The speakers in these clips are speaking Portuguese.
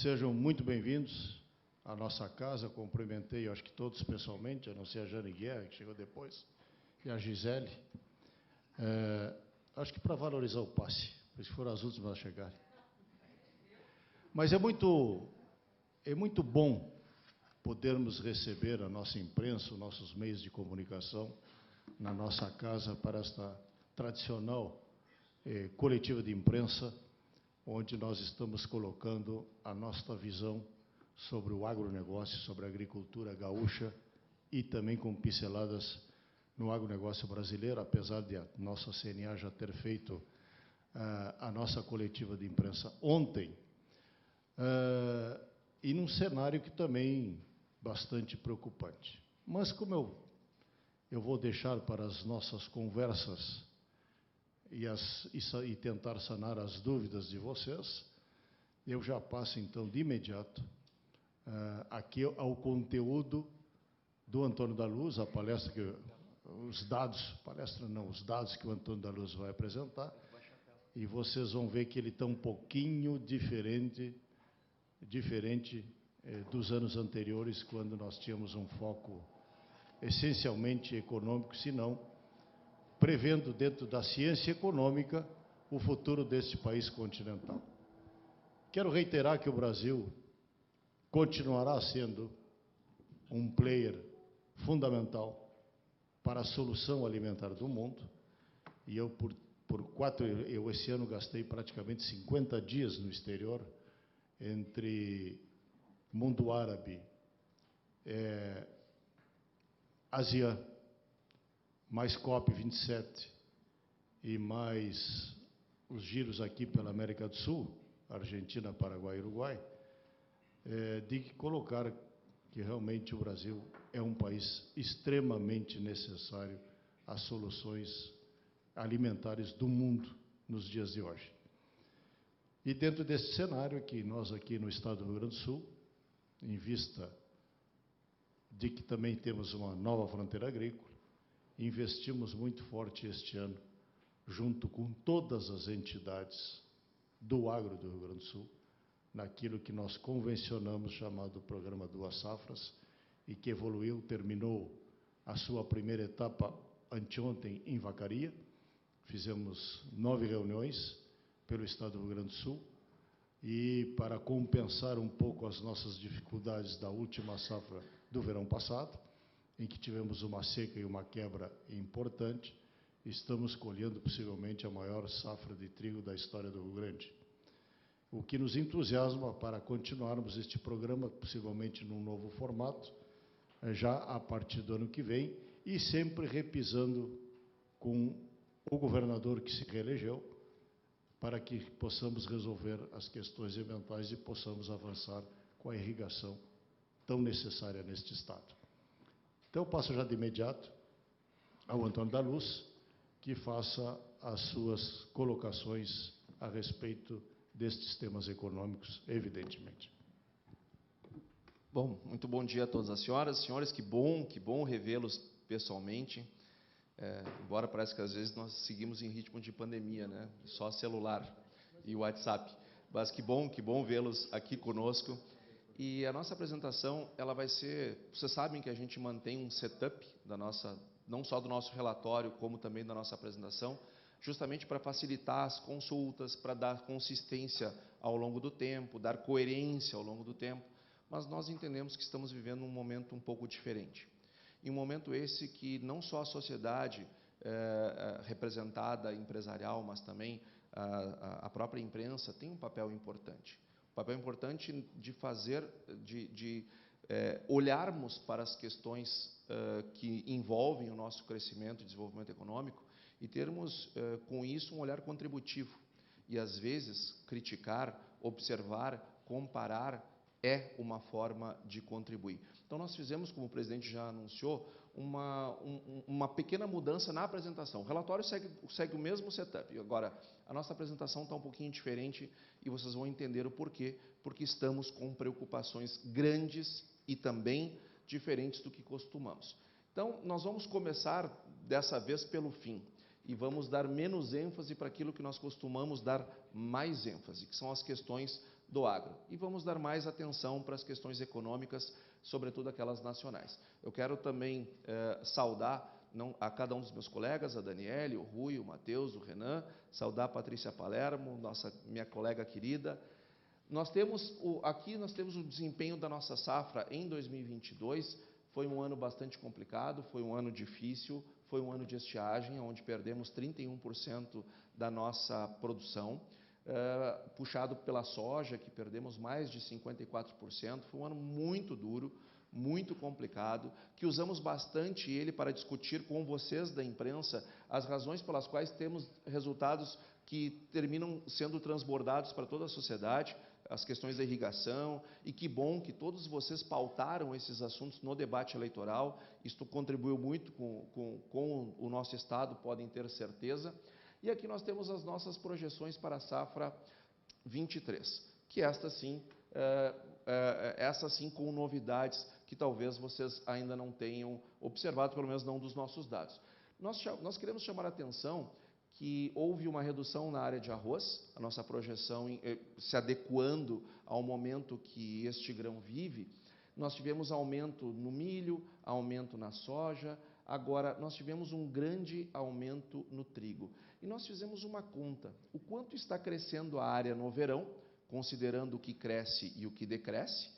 Sejam muito bem-vindos à nossa casa. Cumprimentei, acho que todos pessoalmente, a não ser a Jane Guerra, que chegou depois, e a Gisele. Acho que para valorizar o passe, porque foram as últimas a chegarem. Mas é muito bom podermos receber a nossa imprensa, os nossos meios de comunicação, na nossa casa, para esta tradicional coletiva de imprensa, onde nós estamos colocando a nossa visão sobre o agronegócio, sobre a agricultura gaúcha e também com pinceladas no agronegócio brasileiro, apesar de a nossa CNA já ter feito a nossa coletiva de imprensa ontem, e num cenário que também bastante preocupante. Mas como eu vou deixar para as nossas conversas e tentar sanar as dúvidas de vocês, eu já passo, então, de imediato, aqui ao conteúdo do Antônio da Luz, a palestra que os dados que o Antônio da Luz vai apresentar, e vocês vão ver que ele está um pouquinho diferente dos anos anteriores, quando nós tínhamos um foco essencialmente econômico, se não prevendo dentro da ciência econômica o futuro deste país continental. Quero reiterar que o Brasil continuará sendo um player fundamental para a solução alimentar do mundo, e eu, esse ano gastei praticamente 50 dias no exterior, entre mundo árabe, ASEAN, mais COP27 e mais os giros aqui pela América do Sul, Argentina, Paraguai e Uruguai, de colocar que realmente o Brasil é um país extremamente necessário às soluções alimentares do mundo nos dias de hoje. E dentro desse cenário que nós aqui no estado do Rio Grande do Sul, em vista de que também temos uma nova fronteira agrícola, investimos muito forte este ano, junto com todas as entidades do agro do Rio Grande do Sul, naquilo que nós convencionamos chamado Programa Duas Safras, e que evoluiu, terminou a sua primeira etapa anteontem em Vacaria. Fizemos 9 reuniões pelo estado do Rio Grande do Sul, e para compensar um pouco as nossas dificuldades da última safra do verão passado, em que tivemos uma seca e uma quebra importante, estamos colhendo possivelmente a maior safra de trigo da história do Rio Grande. O que nos entusiasma para continuarmos este programa, possivelmente num novo formato, já a partir do ano que vem, e sempre repisando com o governador que se reelegeu, para que possamos resolver as questões ambientais e possamos avançar com a irrigação tão necessária neste estado. Então, eu passo já de imediato ao Antônio da Luz, que faça as suas colocações a respeito destes temas econômicos, evidentemente. Bom, muito bom dia a todas as senhoras. Senhores, que bom revê-los pessoalmente. Embora parece que às vezes nós seguimos em ritmo de pandemia, né? Só celular e WhatsApp. Mas que bom vê-los aqui conosco. E a nossa apresentação, ela vai ser... Vocês sabem que a gente mantém um setup da nossa, não só do nosso relatório, como também da nossa apresentação, justamente para facilitar as consultas, para dar consistência ao longo do tempo, dar coerência ao longo do tempo. Mas nós entendemos que estamos vivendo um momento um pouco diferente. E um momento esse que não só a sociedade representada, empresarial, mas também a própria imprensa tem um papel importante. Papel importante de fazer, de olharmos para as questões que envolvem o nosso crescimento e desenvolvimento econômico e termos, com isso, um olhar contributivo. E, às vezes, criticar, observar, comparar é uma forma de contribuir. Então, nós fizemos, como o presidente já anunciou, uma pequena mudança na apresentação. O relatório segue o mesmo setup. Agora, a nossa apresentação está um pouquinho diferente e vocês vão entender o porquê, porque estamos com preocupações grandes e também diferentes do que costumamos. Então, nós vamos começar, dessa vez, pelo fim, e vamos dar menos ênfase para aquilo que nós costumamos dar mais ênfase, que são as questões do agro. E vamos dar mais atenção para as questões econômicas, sobretudo aquelas nacionais. Eu quero também saudar a cada um dos meus colegas, a Daniele, o Rui, o Matheus, o Renan, saudar a Patrícia Palermo, minha colega querida. Aqui nós temos o desempenho da nossa safra em 2022, foi um ano bastante complicado, foi um ano difícil, foi um ano de estiagem, onde perdemos 31% da nossa produção, puxado pela soja, que perdemos mais de 54%, foi um ano muito duro, muito complicado, que usamos bastante ele para discutir com vocês da imprensa as razões pelas quais temos resultados que terminam sendo transbordados para toda a sociedade, as questões da irrigação, e que bom que todos vocês pautaram esses assuntos no debate eleitoral, isto contribuiu muito com o nosso Estado, podem ter certeza. E aqui nós temos as nossas projeções para a safra 23, que essa sim com novidades que talvez vocês ainda não tenham observado, pelo menos não dos nossos dados. Nós queremos chamar a atenção que houve uma redução na área de arroz, a nossa projeção se adequando ao momento que este grão vive. Nós tivemos aumento no milho, aumento na soja, agora nós tivemos um grande aumento no trigo. E nós fizemos uma conta, o quanto está crescendo a área no verão, considerando o que cresce e o que decresce,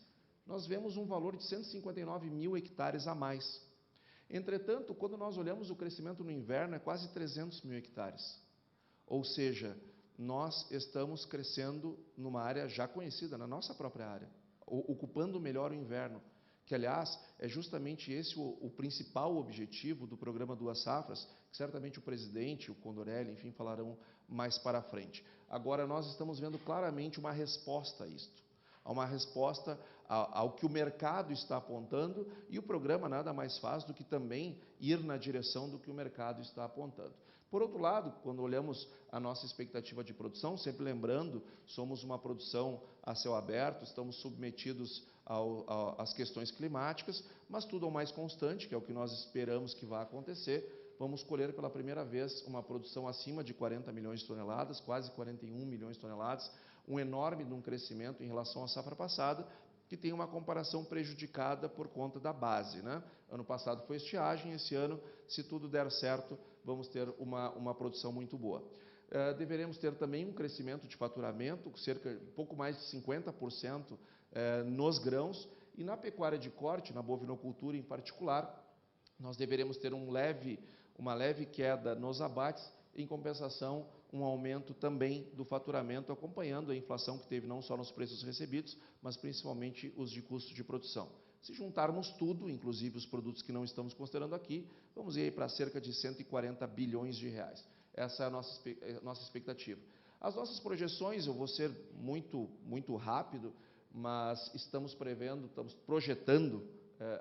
nós vemos um valor de 159 mil hectares a mais. Entretanto, quando nós olhamos o crescimento no inverno, é quase 300 mil hectares. Ou seja, nós estamos crescendo numa área já conhecida, na nossa própria área, ocupando melhor o inverno, que, aliás, é justamente esse o principal objetivo do programa Duas Safras, que certamente o presidente, o Condorelli, enfim, falarão mais para frente. Agora, nós estamos vendo claramente uma resposta a isto. Há uma resposta ao que o mercado está apontando, e o programa nada mais faz do que também ir na direção do que o mercado está apontando. Por outro lado, quando olhamos a nossa expectativa de produção, sempre lembrando, somos uma produção a céu aberto, estamos submetidos às questões climáticas, mas tudo ao mais constante, que é o que nós esperamos que vá acontecer. Vamos colher pela primeira vez uma produção acima de 40 milhões de toneladas, quase 41 milhões de toneladas, um enorme crescimento em relação à safra passada, que tem uma comparação prejudicada por conta da base, né? Ano passado foi estiagem, esse ano, se tudo der certo, vamos ter uma produção muito boa. Deveremos ter também um crescimento de faturamento, pouco mais de 50% nos grãos, e na pecuária de corte, na bovinocultura em particular, nós deveremos ter uma leve queda nos abates, em compensação, um aumento também do faturamento, acompanhando a inflação que teve não só nos preços recebidos, mas principalmente os de custo de produção. Se juntarmos tudo, inclusive os produtos que não estamos considerando aqui, vamos ir para cerca de 140 bilhões de reais. Essa é a nossa expectativa. As nossas projeções, eu vou ser muito rápido, mas estamos projetando,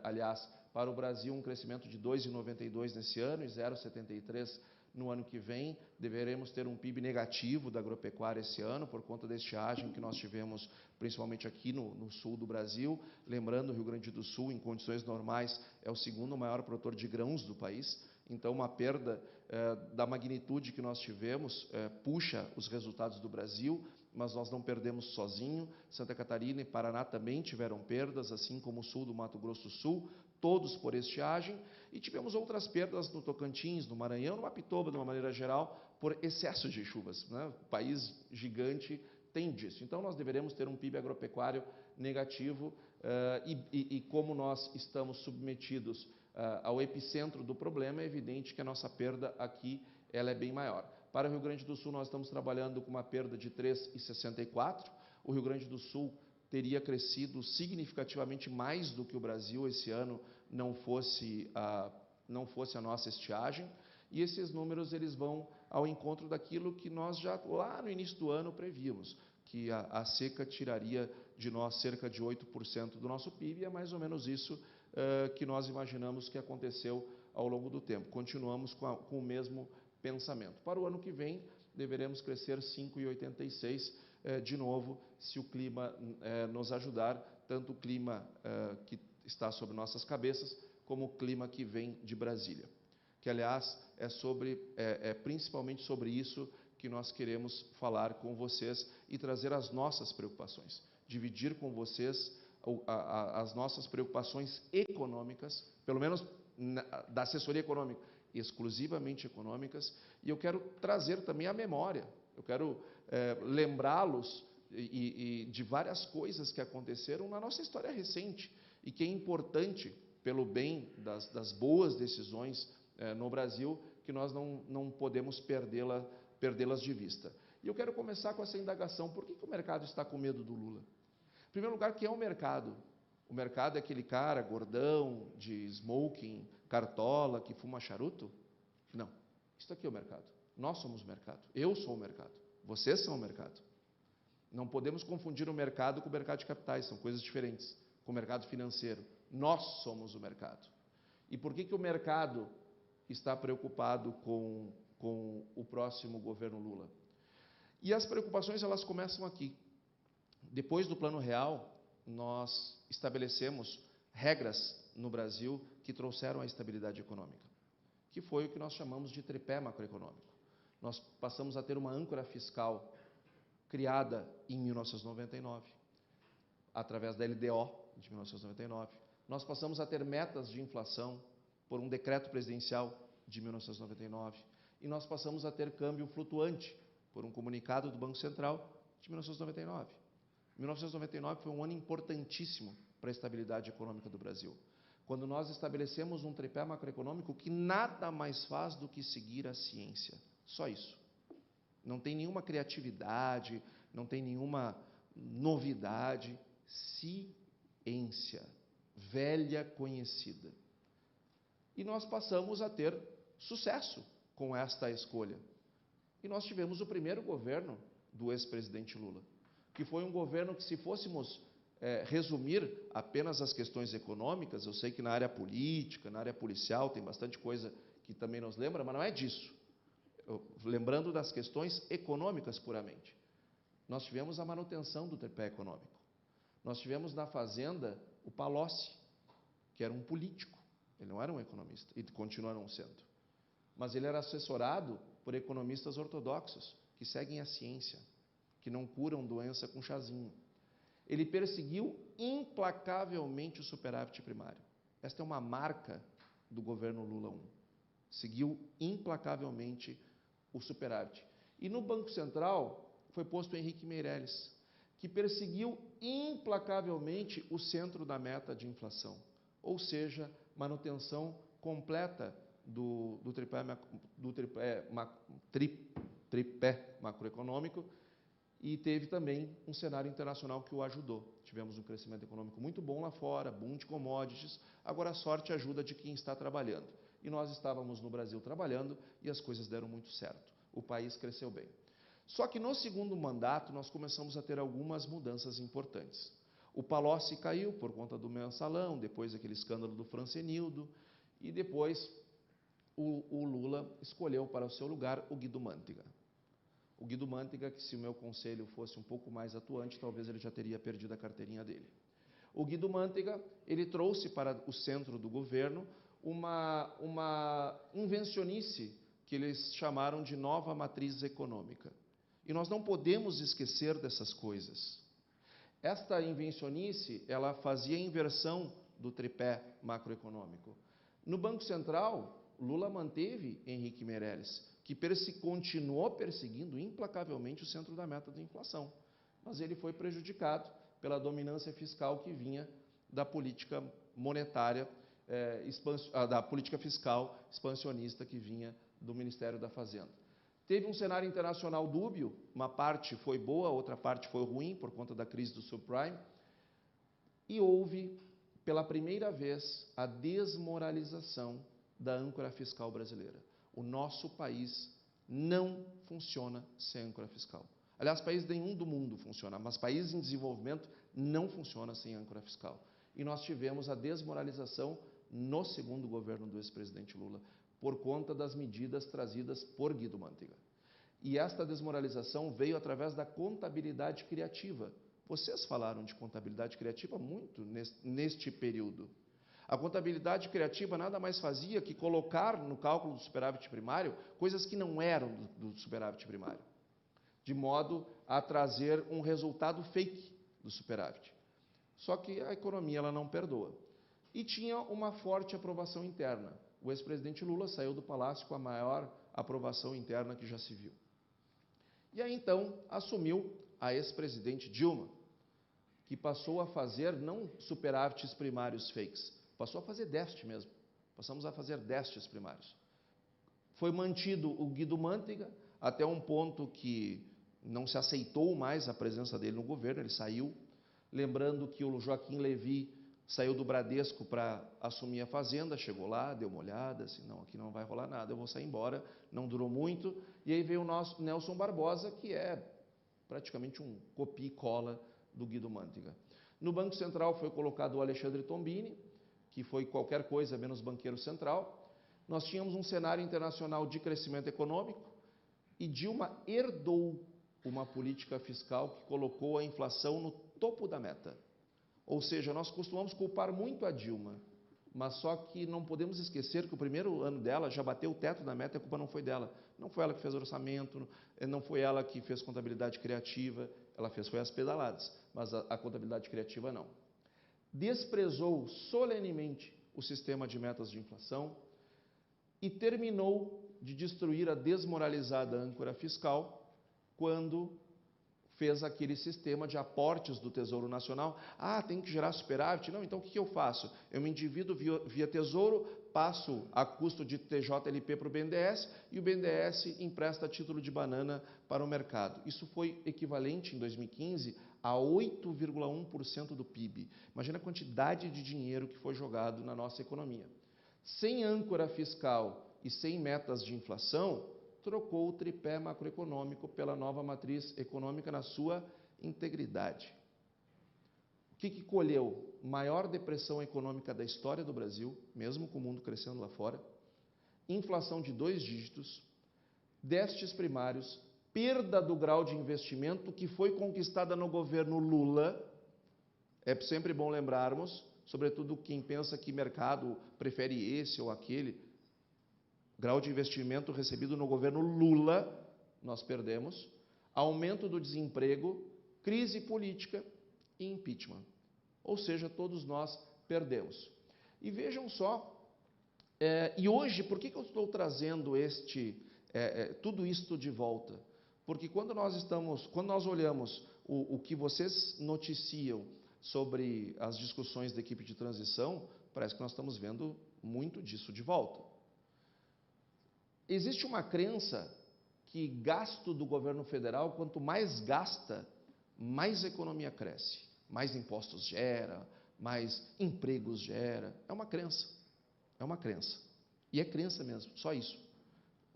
aliás, para o Brasil um crescimento de 2,92 nesse ano e 0,73 no ano que vem. Deveremos ter um PIB negativo da agropecuária esse ano, por conta da estiagem que nós tivemos, principalmente aqui no sul do Brasil. Lembrando, o Rio Grande do Sul, em condições normais, é o segundo maior produtor de grãos do país. Então, uma perda da magnitude que nós tivemos puxa os resultados do Brasil, mas nós não perdemos sozinho. Santa Catarina e Paraná também tiveram perdas, assim como o sul do Mato Grosso do Sul, todos por estiagem, e tivemos outras perdas no Tocantins, no Maranhão, no Mapitoba, de uma maneira geral, por excesso de chuvas, né? O país gigante tem disso. Então, nós deveremos ter um PIB agropecuário negativo, e como nós estamos submetidos ao epicentro do problema, é evidente que a nossa perda aqui ela é bem maior. Para o Rio Grande do Sul, nós estamos trabalhando com uma perda de 3,64. O Rio Grande do Sul teria crescido significativamente mais do que o Brasil esse ano, não fosse a nossa estiagem. E esses números eles vão ao encontro daquilo que nós já lá no início do ano prevíamos, que a seca tiraria de nós cerca de 8% do nosso PIB, e é mais ou menos isso que nós imaginamos que aconteceu ao longo do tempo. Continuamos com o mesmo pensamento. Para o ano que vem, deveremos crescer 5,86%, de novo, se o clima nos ajudar, tanto o clima que está sobre nossas cabeças, como o clima que vem de Brasília. Que, aliás, é principalmente sobre isso que nós queremos falar com vocês e trazer as nossas preocupações, dividir com vocês as nossas preocupações econômicas, pelo menos da assessoria econômica, exclusivamente econômicas, e eu quero trazer também a memória, eu quero lembrá-los de várias coisas que aconteceram na nossa história recente e que é importante, pelo bem das boas decisões no Brasil, que nós não podemos perdê-las de vista. E eu quero começar com essa indagação: por que o mercado está com medo do Lula? Em primeiro lugar, quem é o mercado? O mercado é aquele cara gordão, de smoking, cartola, que fuma charuto? Não. Isso aqui é o mercado. Nós somos o mercado. Eu sou o mercado. Vocês são o mercado. Não podemos confundir o mercado com o mercado de capitais, são coisas diferentes. Com o mercado financeiro. Nós somos o mercado. E por que o mercado está preocupado com o próximo governo Lula? E as preocupações, elas começam aqui. Depois do Plano Real, nós estabelecemos regras no Brasil que trouxeram a estabilidade econômica, que foi o que nós chamamos de tripé macroeconômico. Nós passamos a ter uma âncora fiscal criada em 1999, através da LDO de 1999. Nós passamos a ter metas de inflação por um decreto presidencial de 1999. E nós passamos a ter câmbio flutuante por um comunicado do Banco Central de 1999. 1999 foi um ano importantíssimo para a estabilidade econômica do Brasil, quando nós estabelecemos um tripé macroeconômico que nada mais faz do que seguir a ciência. Só isso. Não tem nenhuma criatividade, não tem nenhuma novidade. Ciência, velha conhecida. E nós passamos a ter sucesso com esta escolha. E nós tivemos o primeiro governo do ex-presidente Lula, que foi um governo que, se fôssemos resumir apenas as questões econômicas, eu sei que na área política, na área policial, tem bastante coisa que também nos lembra, mas não é disso. Lembrando das questões econômicas puramente. Nós tivemos a manutenção do tripé econômico. Nós tivemos na Fazenda o Palocci, que era um político, ele não era um economista, e continua não sendo. Mas ele era assessorado por economistas ortodoxos, que seguem a ciência, que não curam doença com chazinho. Ele perseguiu implacavelmente o superávit primário. Esta é uma marca do governo Lula I. Seguiu implacavelmente o superávit. E no Banco Central foi posto Henrique Meirelles, que perseguiu implacavelmente o centro da meta de inflação, ou seja, manutenção completa do tripé macroeconômico, e teve também um cenário internacional que o ajudou. Tivemos um crescimento econômico muito bom lá fora, boom de commodities, agora a sorte ajuda de quem está trabalhando. E nós estávamos no Brasil trabalhando e as coisas deram muito certo. O país cresceu bem. Só que no segundo mandato nós começamos a ter algumas mudanças importantes. O Palocci caiu por conta do mensalão, depois aquele escândalo do Francenildo, e depois o Lula escolheu para o seu lugar o Guido Mantega. O Guido Mantega, que se o meu conselho fosse um pouco mais atuante, talvez ele já teria perdido a carteirinha dele. O Guido Mantega, ele trouxe para o centro do governo uma invencionice que eles chamaram de nova matriz econômica. E nós não podemos esquecer dessas coisas. Esta invencionice, ela fazia a inversão do tripé macroeconômico. No Banco Central, Lula manteve Henrique Meirelles, que continuou perseguindo implacavelmente o centro da meta da inflação. Mas ele foi prejudicado pela dominância fiscal que vinha da política monetária, da política fiscal expansionista que vinha do Ministério da Fazenda. Teve um cenário internacional dúbio, uma parte foi boa, outra parte foi ruim, por conta da crise do subprime, e houve, pela primeira vez, a desmoralização da âncora fiscal brasileira. O nosso país não funciona sem âncora fiscal. Aliás, país nenhum do mundo funciona, mas países em desenvolvimento não funciona sem âncora fiscal. E nós tivemos a desmoralização no segundo governo do ex-presidente Lula, por conta das medidas trazidas por Guido Mantega. E esta desmoralização veio através da contabilidade criativa. Vocês falaram de contabilidade criativa muito neste período. A contabilidade criativa nada mais fazia que colocar no cálculo do superávit primário coisas que não eram do superávit primário. de modo a trazer um resultado fake do superávit. Só que a economia ela não perdoa. E tinha uma forte aprovação interna. O ex-presidente Lula saiu do palácio com a maior aprovação interna que já se viu. E aí então assumiu a ex-presidente Dilma, que passou a fazer não superávites primários fakes, passou a fazer déficit mesmo. Passamos a fazer déficits primários. Foi mantido o Guido Mantega até um ponto que não se aceitou mais a presença dele no governo, ele saiu. Lembrando que o Joaquim Levy saiu do Bradesco para assumir a Fazenda, chegou lá, deu uma olhada, assim, não, aqui não vai rolar nada, eu vou sair embora, não durou muito. E aí veio o nosso Nelson Barbosa, que é praticamente um copia e cola do Guido Mantega. No Banco Central foi colocado o Alexandre Tombini, que foi qualquer coisa menos banqueiro central. Nós tínhamos um cenário internacional de crescimento econômico e Dilma herdou uma política fiscal que colocou a inflação no topo da meta. Ou seja, nós costumamos culpar muito a Dilma, mas só que não podemos esquecer que o primeiro ano dela já bateu o teto da meta e a culpa não foi dela. Não foi ela que fez o orçamento, não foi ela que fez contabilidade criativa, ela fez foi as pedaladas, mas a contabilidade criativa não. Desprezou solenemente o sistema de metas de inflação e terminou de destruir a desmoralizada âncora fiscal quando fez aquele sistema de aportes do Tesouro Nacional. Ah, tem que gerar superávit? Não, então o que eu faço? Eu me endivido via Tesouro, passo a custo de TJLP para o BNDES e o BNDES empresta título de banana para o mercado. Isso foi equivalente, em 2015, a 8,1% do PIB. Imagina a quantidade de dinheiro que foi jogado na nossa economia. Sem âncora fiscal e sem metas de inflação, trocou o tripé macroeconômico pela nova matriz econômica na sua integridade. O que colheu? Maior depressão econômica da história do Brasil, mesmo com o mundo crescendo lá fora, inflação de 2 dígitos, déficits primários, perda do grau de investimento que foi conquistada no governo Lula. É sempre bom lembrarmos, sobretudo quem pensa que mercado prefere esse ou aquele, grau de investimento recebido no governo Lula, nós perdemos, aumento do desemprego, crise política e impeachment. Ou seja, todos nós perdemos. E vejam só, e hoje, por que eu estou trazendo tudo isto de volta? Porque quando nós olhamos o que vocês noticiam sobre as discussões da equipe de transição, parece que nós estamos vendo muito disso de volta. Existe uma crença que gasto do governo federal, quanto mais gasta, mais a economia cresce, mais impostos gera, mais empregos gera. É uma crença. É uma crença. E é crença mesmo, só isso.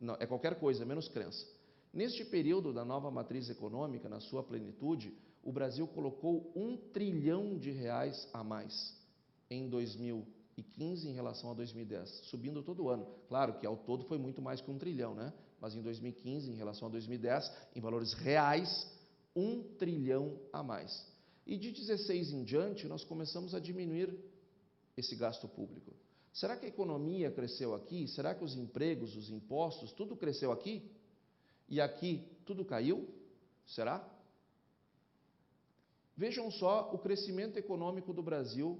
Não, é qualquer coisa, menos crença. Neste período da nova matriz econômica, na sua plenitude, o Brasil colocou R$1 trilhão a mais em 2015 em relação a 2010, subindo todo ano. Claro que ao todo foi muito mais que R$1 trilhão, né? Mas em 2015, em relação a 2010, em valores reais, R$1 trilhão a mais. E de 16 em diante, nós começamos a diminuir esse gasto público. Será que a economia cresceu aqui? Será que os empregos, os impostos, tudo cresceu aqui? E aqui tudo caiu? Será? Vejam só o crescimento econômico do Brasil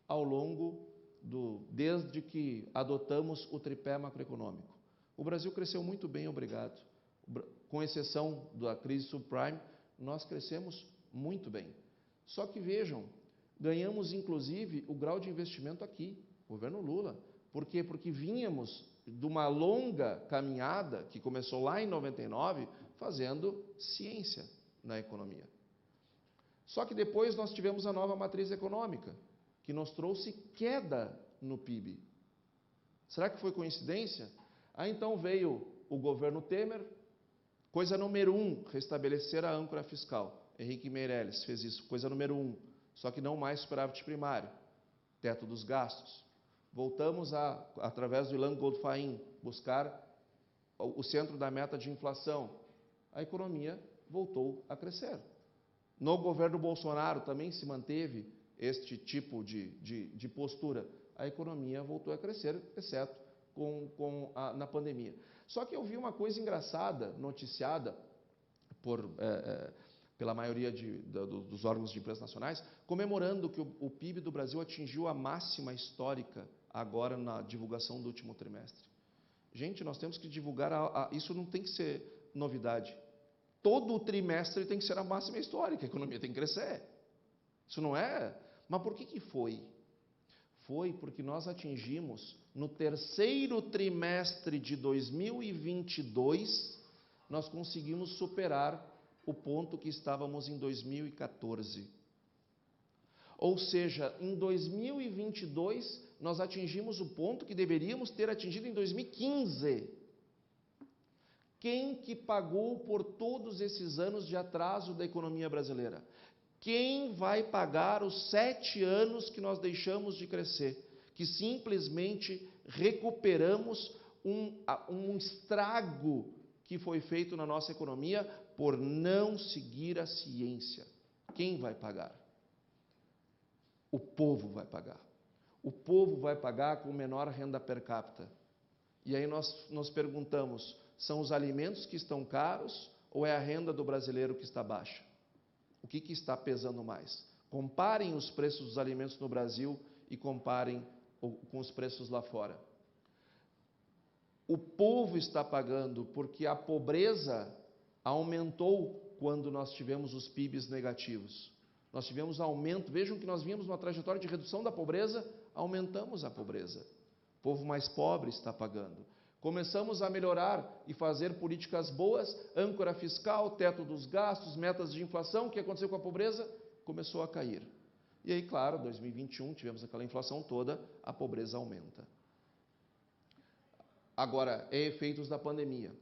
ao longo desde que adotamos o tripé macroeconômico. O Brasil cresceu muito bem, obrigado. Com exceção da crise subprime, nós crescemos muito bem. Só que vejam, ganhamos inclusive o grau de investimento aqui, governo Lula. Por quê? Porque vínhamos de uma longa caminhada que começou lá em 99, fazendo ciência na economia. Só que depois nós tivemos a nova matriz econômica, que nos trouxe queda no PIB. Será que foi coincidência? Aí então veio o governo Temer, coisa número 1, restabelecer a âncora fiscal. Henrique Meirelles fez isso, coisa número 1, só que não mais superávit primário, teto dos gastos. Voltamos através do Ilan Goldfain, buscar o centro da meta de inflação. A economia voltou a crescer. No governo Bolsonaro também se manteve este tipo de postura. A economia voltou a crescer, exceto na pandemia. Só que eu vi uma coisa engraçada, noticiada pela maioria dos órgãos de imprensa nacionais, comemorando que o PIB do Brasil atingiu a máxima histórica agora na divulgação do último trimestre. Gente, nós temos que divulgar, isso não tem que ser novidade. Todo o trimestre tem que ser a máxima histórica, a economia tem que crescer. Isso não é... Mas por que foi? Foi porque nós atingimos, no terceiro trimestre de 2022, nós conseguimos superar o ponto que estávamos em 2014. Ou seja, em 2022, nós atingimos o ponto que deveríamos ter atingido em 2015. Quem que pagou por todos esses anos de atraso da economia brasileira? Quem vai pagar os 7 anos que nós deixamos de crescer? Que simplesmente recuperamos um estrago que foi feito na nossa economia por não seguir a ciência. Quem vai pagar? O povo vai pagar. O povo vai pagar com menor renda per capita. E aí nós nos perguntamos, são os alimentos que estão caros ou é a renda do brasileiro que está baixa? O que está pesando mais? Comparem os preços dos alimentos no Brasil e comparem com os preços lá fora. O povo está pagando porque a pobreza aumentou quando nós tivemos os PIBs negativos. Nós tivemos aumento, vejam que nós vínhamos uma trajetória de redução da pobreza, aumentamos a pobreza. O povo mais pobre está pagando. Começamos a melhorar e fazer políticas boas, âncora fiscal, teto dos gastos, metas de inflação. O que aconteceu com a pobreza? Começou a cair. E aí, claro, 2021, tivemos aquela inflação toda, a pobreza aumenta. Agora, efeitos da pandemia.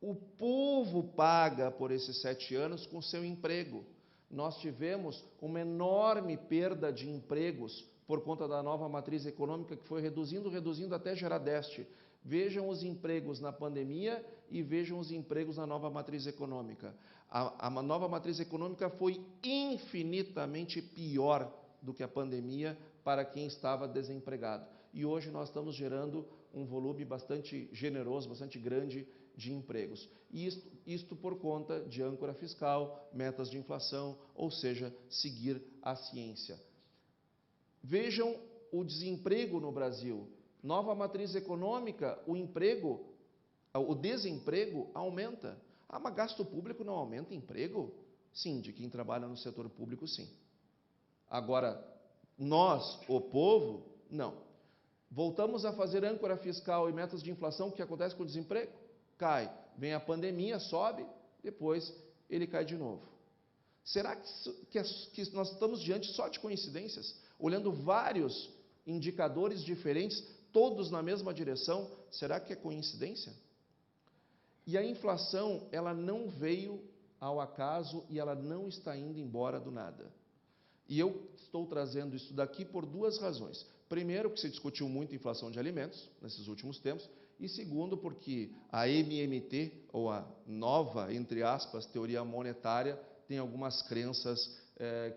O povo paga por esses 7 anos com seu emprego. Nós tivemos uma enorme perda de empregos por conta da nova matriz econômica que foi reduzindo até gerar déficit. Vejam os empregos na pandemia e vejam os empregos na nova matriz econômica. A nova matriz econômica foi infinitamente pior do que a pandemia para quem estava desempregado. E hoje nós estamos gerando um volume bastante generoso, bastante grande de empregos. E isto por conta de âncora fiscal, metas de inflação, ou seja, seguir a ciência. Vejam o desemprego no Brasil. Nova matriz econômica, o desemprego aumenta. Ah, mas gasto público não aumenta emprego? Sim, de quem trabalha no setor público, sim. Agora, nós, o povo, não. Voltamos a fazer âncora fiscal e metas de inflação, o que acontece com o desemprego? Cai. Vem a pandemia, sobe, depois ele cai de novo. Será que nós estamos diante só de coincidências? Olhando vários indicadores diferentes, todos na mesma direção, será que é coincidência? E a inflação, ela não veio ao acaso e ela não está indo embora do nada. E eu estou trazendo isso daqui por 2 razões. Primeiro, que se discutiu muito a inflação de alimentos nesses últimos tempos, e segundo, porque a MMT, ou a nova, entre aspas, teoria monetária, tem algumas crenças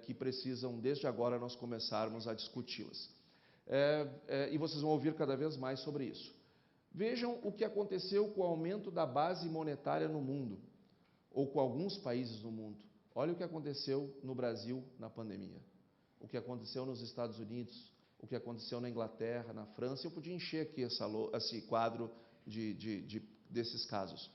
que precisam, desde agora, nós começarmos a discuti-las. E vocês vão ouvir cada vez mais sobre isso. Vejam o que aconteceu com o aumento da base monetária no mundo, ou com alguns países no mundo. Olha o que aconteceu no Brasil na pandemia, o que aconteceu nos Estados Unidos, o que aconteceu na Inglaterra, na França. Eu podia encher aqui esse quadro desses casos.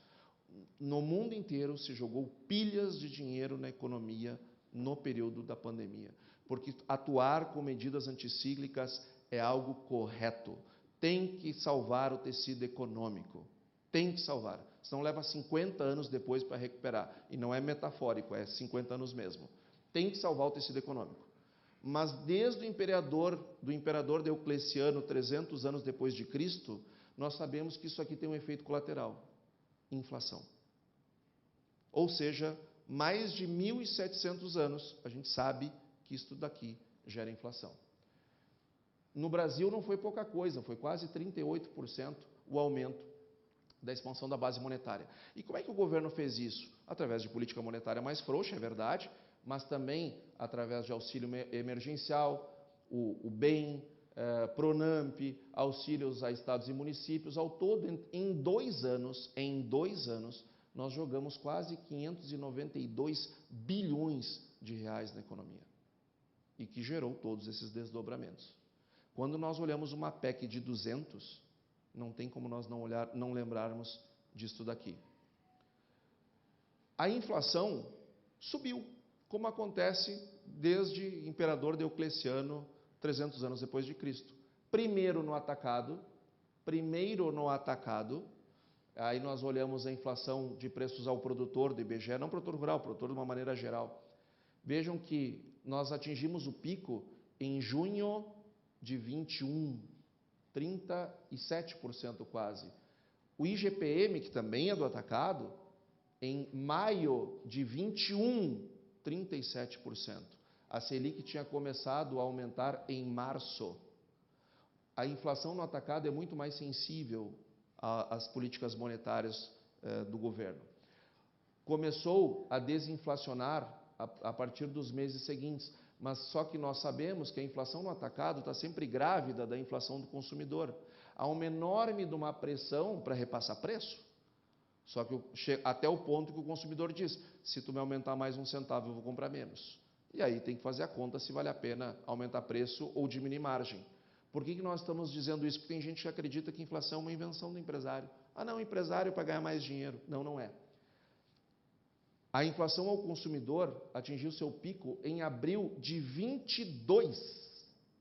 No mundo inteiro se jogou pilhas de dinheiro na economia no período da pandemia, porque atuar com medidas anticíclicas é algo correto. Tem que salvar o tecido econômico, tem que salvar, senão leva 50 anos depois para recuperar, e não é metafórico, é 50 anos mesmo. Tem que salvar o tecido econômico. Mas desde o imperador Diocleciano, 300 anos depois de Cristo, nós sabemos que isso aqui tem um efeito colateral, inflação. Ou seja, mais de 1.700 anos, a gente sabe que isso daqui gera inflação. No Brasil não foi pouca coisa, foi quase 38% o aumento da expansão da base monetária. E como é que o governo fez isso? Através de política monetária mais frouxa, é verdade, mas também através de auxílio emergencial, o BEM, Pronamp, auxílios a estados e municípios. Ao todo, em 2 anos, nós jogamos quase 592 bilhões de reais na economia e que gerou todos esses desdobramentos. Quando nós olhamos uma PEC de 200, não tem como nós não lembrarmos disto daqui. A inflação subiu, como acontece desde Imperador Diocleciano, 300 anos depois de Cristo. Primeiro no atacado, aí nós olhamos a inflação de preços ao produtor do IBGE, não produtor rural, produtor de uma maneira geral. Vejam que nós atingimos o pico em junho de 21, 37% quase. O IGPM, que também é do atacado, em maio de 21, 37%. A Selic tinha começado a aumentar em março. A inflação no atacado é muito mais sensível às políticas monetárias do governo. Começou a desinflacionar a partir dos meses seguintes, mas só que nós sabemos que a inflação no atacado está sempre grávida da inflação do consumidor. Há uma enorme de uma pressão para repassar preço, só que até o ponto que o consumidor diz, se tu me aumentar mais 1 centavo, eu vou comprar menos. E aí tem que fazer a conta se vale a pena aumentar preço ou diminuir margem. Por que nós estamos dizendo isso? Porque tem gente que acredita que a inflação é uma invenção do empresário. Ah, não, empresário para ganhar mais dinheiro. Não, não é. A inflação ao consumidor atingiu seu pico em abril de 22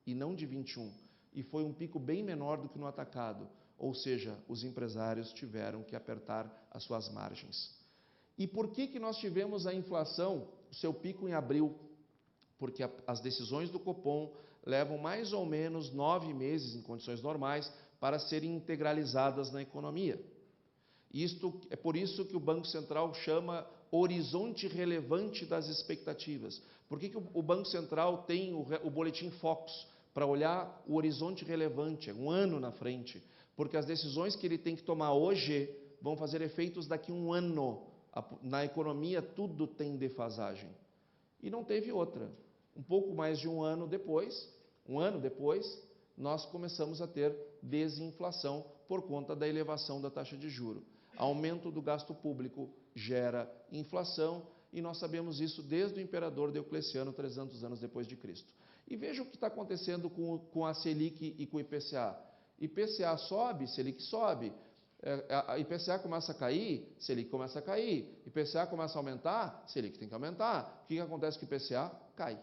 e não de 21. E foi um pico bem menor do que no atacado. Ou seja, os empresários tiveram que apertar as suas margens. E por que nós tivemos a inflação, seu pico em abril? Porque as decisões do Copom levam mais ou menos 9 meses, em condições normais, para serem integralizadas na economia. Isto é por isso que o Banco Central chama horizonte relevante das expectativas. Por que o Banco Central tem o boletim Focus? Para olhar o horizonte relevante, um ano na frente. Porque as decisões que ele tem que tomar hoje vão fazer efeitos daqui a um ano. Na economia tudo tem defasagem. E não teve outra. Um pouco mais de um ano depois, nós começamos a ter desinflação por conta da elevação da taxa de juros. Aumento do gasto público gera inflação e nós sabemos isso desde o Imperador Diocleciano, 300 anos depois de Cristo. E veja o que está acontecendo com a Selic e com o IPCA. IPCA sobe, Selic sobe. A IPCA começa a cair, Selic começa a cair. IPCA começa a aumentar, Selic tem que aumentar. O que acontece com o IPCA? Cai.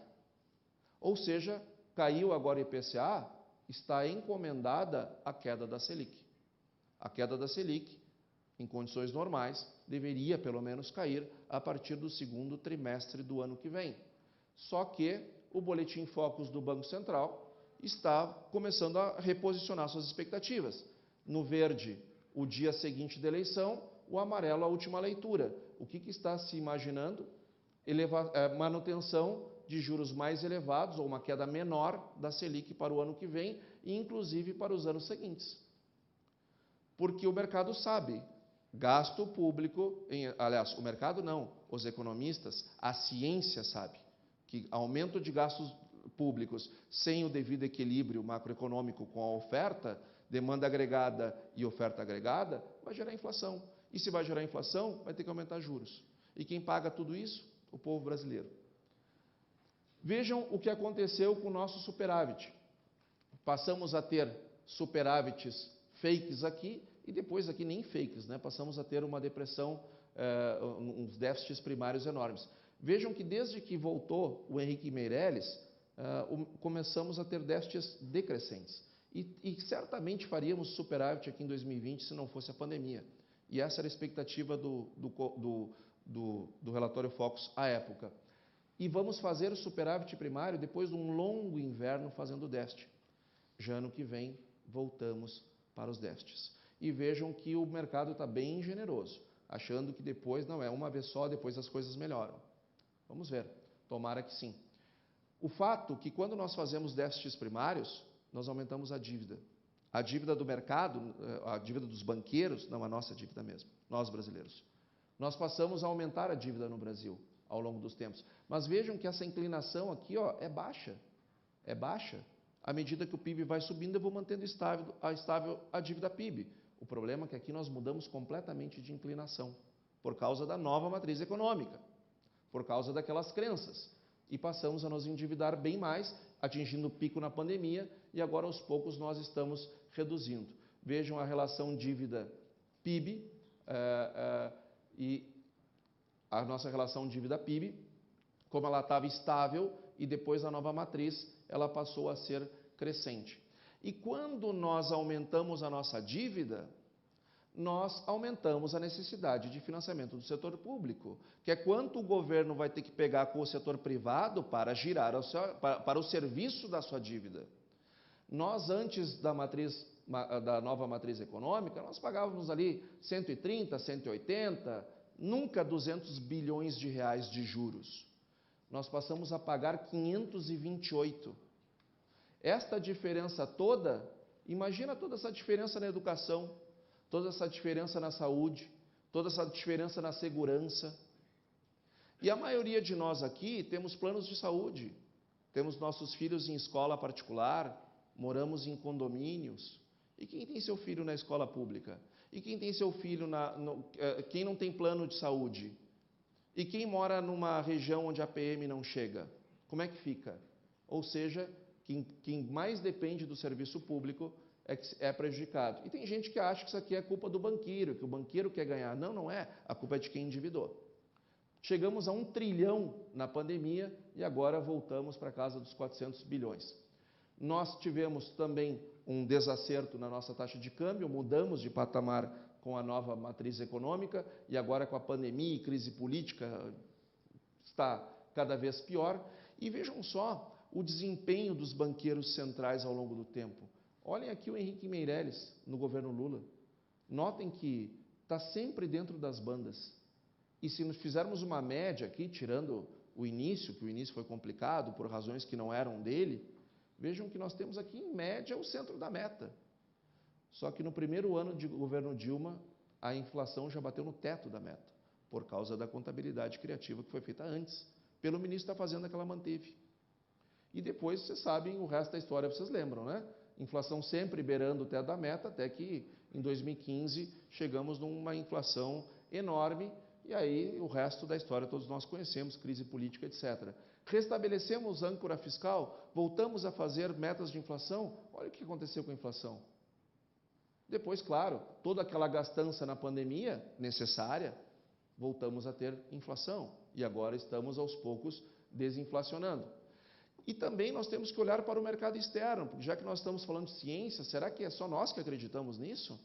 Ou seja, caiu agora o IPCA, está encomendada a queda da Selic. A queda da Selic, em condições normais, deveria pelo menos cair a partir do segundo trimestre do ano que vem. Só que o boletim Focus do Banco Central está começando a reposicionar suas expectativas. No verde, o dia seguinte da eleição, o amarelo, a última leitura. O que está se imaginando? Manutenção de juros mais elevados ou uma queda menor da Selic para o ano que vem e inclusive para os anos seguintes. Porque o mercado sabe, gasto público, aliás, o mercado não, os economistas, a ciência sabe que aumento de gastos públicos sem o devido equilíbrio macroeconômico com a oferta, demanda agregada e oferta agregada, vai gerar inflação. E se vai gerar inflação, vai ter que aumentar juros. E quem paga tudo isso? O povo brasileiro. Vejam o que aconteceu com o nosso superávit. Passamos a ter superávites fakes aqui e depois aqui nem fakes, né? Passamos a ter uma depressão, uns déficits primários enormes. Vejam que desde que voltou o Henrique Meirelles, começamos a ter déficits decrescentes. E certamente faríamos superávit aqui em 2020 se não fosse a pandemia. E essa era a expectativa do relatório Focus à época. E vamos fazer o superávit primário depois de um longo inverno fazendo déficit. Já ano que vem, voltamos para os déficits. E vejam que o mercado está bem generoso, achando que depois, não é uma vez só, depois as coisas melhoram. Vamos ver, tomara que sim. O fato que quando nós fazemos déficits primários, nós aumentamos a dívida. A dívida do mercado, a dívida dos banqueiros, não a nossa dívida mesmo, nós brasileiros. Nós passamos a aumentar a dívida no Brasil ao longo dos tempos. Mas vejam que essa inclinação aqui é baixa. É baixa. À medida que o PIB vai subindo, eu vou mantendo estável a dívida PIB. O problema é que aqui nós mudamos completamente de inclinação. por causa da nova matriz econômica, por causa daquelas crenças. E passamos a nos endividar bem mais, atingindo o pico na pandemia, e agora aos poucos nós estamos reduzindo. Vejam a relação dívida-PIB e a nossa relação dívida-PIB, como ela estava estável, e depois da nova matriz ela passou a ser crescente. E quando nós aumentamos a nossa dívida, nós aumentamos a necessidade de financiamento do setor público, que é quanto o governo vai ter que pegar com o setor privado para girar para o serviço da sua dívida. Nós, antes da nova matriz econômica, nós pagávamos ali 130, 180, nunca 200 bilhões de reais de juros. Nós passamos a pagar 528. Esta diferença toda, imagina toda essa diferença na educação, toda essa diferença na saúde, toda essa diferença na segurança. E a maioria de nós aqui temos planos de saúde, temos nossos filhos em escola particular, moramos em condomínios. E quem tem seu filho na escola pública? E quem tem seu filho quem não tem plano de saúde? E quem mora numa região onde a PM não chega? Como é que fica? Ou seja, quem mais depende do serviço público é prejudicado. E tem gente que acha que isso aqui é culpa do banqueiro, que o banqueiro quer ganhar. Não, não é. A culpa é de quem endividou. Chegamos a 1 trilhão na pandemia e agora voltamos para a casa dos 400 bilhões. Nós tivemos também um desacerto na nossa taxa de câmbio, mudamos de patamar com a nova matriz econômica e agora com a pandemia e crise política está cada vez pior. E vejam só o desempenho dos banqueiros centrais ao longo do tempo. Olhem aqui o Henrique Meirelles no governo Lula. Notem que está sempre dentro das bandas. E se nós fizermos uma média aqui, tirando o início, que o início foi complicado por razões que não eram dele, vejam que nós temos aqui, em média, o centro da meta. Só que no primeiro ano de governo Dilma, a inflação já bateu no teto da meta, por causa da contabilidade criativa que foi feita antes, pelo ministro da Fazenda que ela manteve. E depois, vocês sabem, o resto da história vocês lembram, né? Inflação sempre beirando o teto da meta, até que em 2015 chegamos numa inflação enorme, e aí o resto da história todos nós conhecemos, crise política, etc. Restabelecemos âncora fiscal, voltamos a fazer metas de inflação, olha o que aconteceu com a inflação. Depois, claro, toda aquela gastança na pandemia necessária, voltamos a ter inflação, e agora estamos aos poucos desinflacionando. E também nós temos que olhar para o mercado externo, porque já que nós estamos falando de ciência, será que é só nós que acreditamos nisso?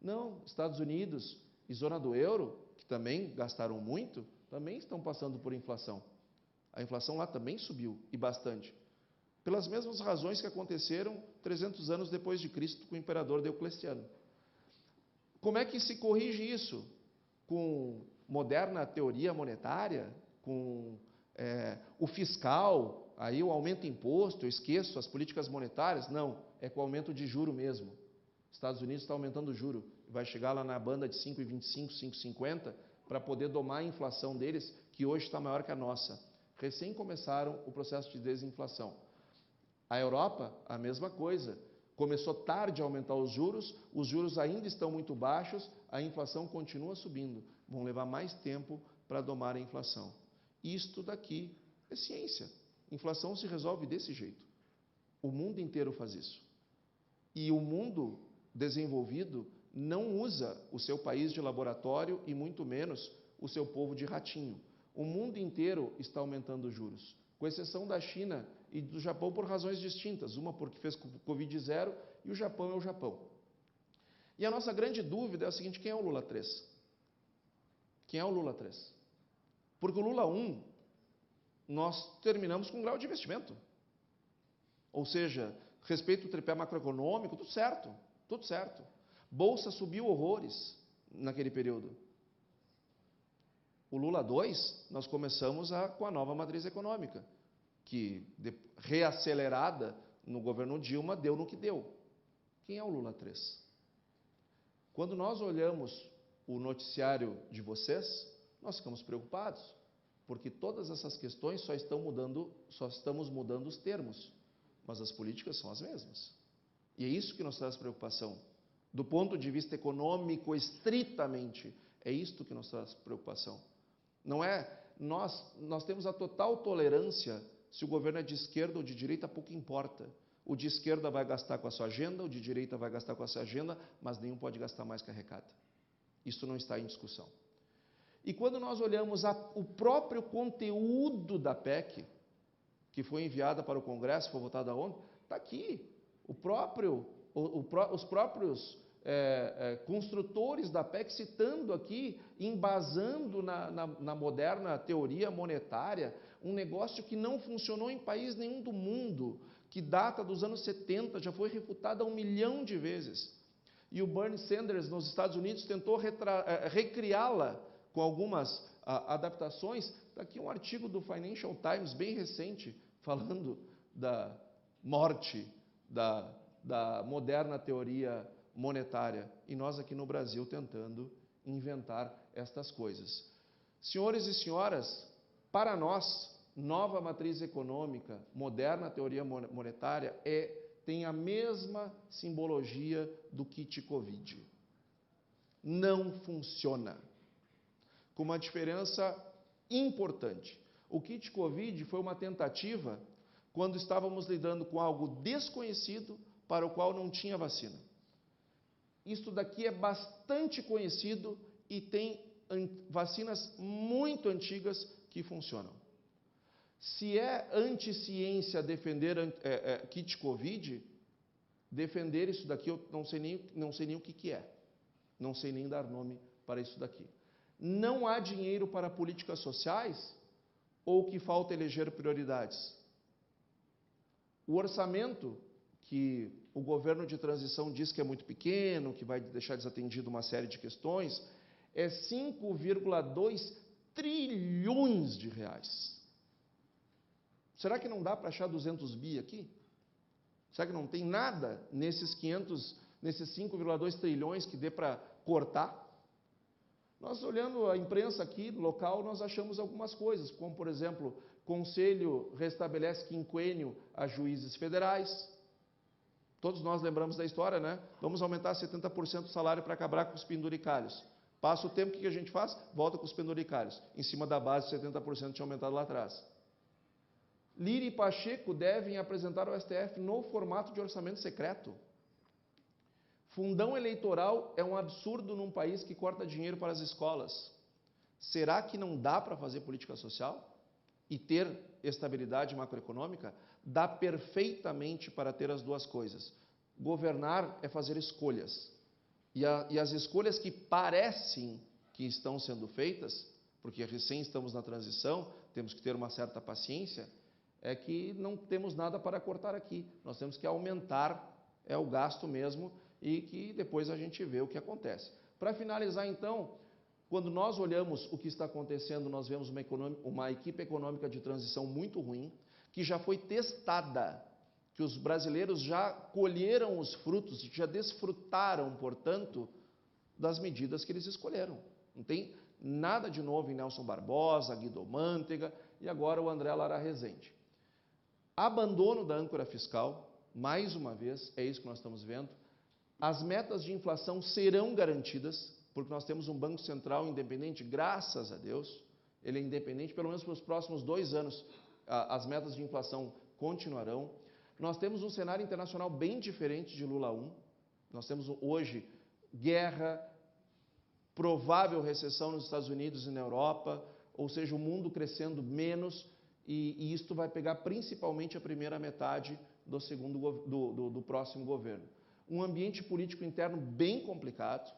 Não, Estados Unidos e zona do euro, que também gastaram muito, também estão passando por inflação. A inflação lá também subiu, e bastante. Pelas mesmas razões que aconteceram 300 anos depois de Cristo com o imperador Diocleciano. Como é que se corrige isso? Com moderna teoria monetária? Com o fiscal? Aí eu aumento imposto, eu esqueço as políticas monetárias? Não, é com aumento de juro mesmo. Estados Unidos está aumentando o juro, vai chegar lá na banda de 5,25, 5,50, para poder domar a inflação deles, que hoje está maior que a nossa. Recém começaram o processo de desinflação. A Europa, a mesma coisa. Começou tarde a aumentar os juros ainda estão muito baixos, a inflação continua subindo. Vão levar mais tempo para domar a inflação. Isto daqui é ciência. Inflação se resolve desse jeito. O mundo inteiro faz isso. E o mundo desenvolvido não usa o seu país de laboratório e muito menos o seu povo de ratinho. O mundo inteiro está aumentando os juros, com exceção da China e do Japão por razões distintas. Uma porque fez Covid-0 e o Japão é o Japão. E a nossa grande dúvida é a seguinte: quem é o Lula 3? Quem é o Lula 3? Porque o Lula 1, nós terminamos com um grau de investimento. Ou seja, respeito ao tripé macroeconômico, tudo certo, tudo certo. Bolsa subiu horrores naquele período. O Lula 2, nós começamos com a nova matriz econômica, que, reacelerada no governo Dilma, deu no que deu. Quem é o Lula 3? Quando nós olhamos o noticiário de vocês, nós ficamos preocupados, porque todas essas questões só estamos mudando os termos, mas as políticas são as mesmas. E é isso que nos traz preocupação. Do ponto de vista econômico, estritamente, É isto que nos traz preocupação. Não é... Nós temos a total tolerância, se o governo é de esquerda ou de direita, pouco importa. O de esquerda vai gastar com a sua agenda, o de direita vai gastar com a sua agenda, mas nenhum pode gastar mais que arrecada. Isso não está em discussão. E quando nós olhamos o próprio conteúdo da PEC, que foi enviada para o Congresso, foi votada ontem, está aqui. Os próprios construtores da PEC citando aqui, embasando na moderna teoria monetária, um negócio que não funcionou em país nenhum do mundo, que data dos anos 70, já foi refutado 1 milhão de vezes. E o Bernie Sanders, nos Estados Unidos, tentou recriá-la com algumas adaptações. Está aqui um artigo do Financial Times, bem recente, falando da morte da moderna teoria monetária. E nós aqui no Brasil tentando inventar estas coisas. Senhores e senhoras, para nós, nova matriz econômica, moderna teoria monetária, tem a mesma simbologia do kit Covid. Não funciona. Com uma diferença importante. O kit Covid foi uma tentativa quando estávamos lidando com algo desconhecido para o qual não tinha vacina. Isto daqui é bastante conhecido e tem vacinas muito antigas que funcionam. Se é anti-ciência defender kit Covid, defender isso daqui eu não sei nem o que é. Não sei nem dar nome para isso daqui. Não há dinheiro para políticas sociais ou que falta eleger prioridades? O orçamento que o governo de transição diz que é muito pequeno, que vai deixar desatendido uma série de questões, é 5,2 trilhões de reais. Será que não dá para achar 200 bi aqui? Será que não tem nada nesses 5,2 trilhões que dê para cortar? Nós, olhando a imprensa aqui local, nós achamos algumas coisas, como, por exemplo, Conselho restabelece quinquênio a juízes federais. Todos nós lembramos da história, né? Vamos aumentar 70% do salário para acabar com os penduricalhos. Passa o tempo, o que a gente faz? Volta com os penduricalhos, em cima da base de 70% tinha aumentado lá atrás. Lira e Pacheco devem apresentar ao STF no formato de orçamento secreto. Fundão eleitoral é um absurdo num país que corta dinheiro para as escolas. Será que não dá para fazer política social e ter estabilidade macroeconômica? Dá perfeitamente para ter as duas coisas. Governar é fazer escolhas. E as escolhas que parecem que estão sendo feitas, porque recém estamos na transição, temos que ter uma certa paciência, é que não temos nada para cortar aqui. Nós temos que aumentar o gasto mesmo e que depois a gente vê o que acontece. Para finalizar, então, quando nós olhamos o que está acontecendo, nós vemos uma equipe econômica de transição muito ruim, que já foi testada, que os brasileiros já colheram os frutos, já desfrutaram, portanto, das medidas que eles escolheram. Não tem nada de novo em Nelson Barbosa, Guido Mantega e agora o André Lara Rezende. Abandono da âncora fiscal, mais uma vez, é isso que nós estamos vendo. As metas de inflação serão garantidas, porque nós temos um Banco Central independente, graças a Deus, ele é independente, pelo menos para os próximos 2 anos, as metas de inflação continuarão. Nós temos um cenário internacional bem diferente de Lula 1, nós temos hoje guerra, provável recessão nos Estados Unidos e na Europa, ou seja, o mundo crescendo menos, e isto vai pegar principalmente a primeira metade do próximo governo. Um ambiente político interno bem complicado,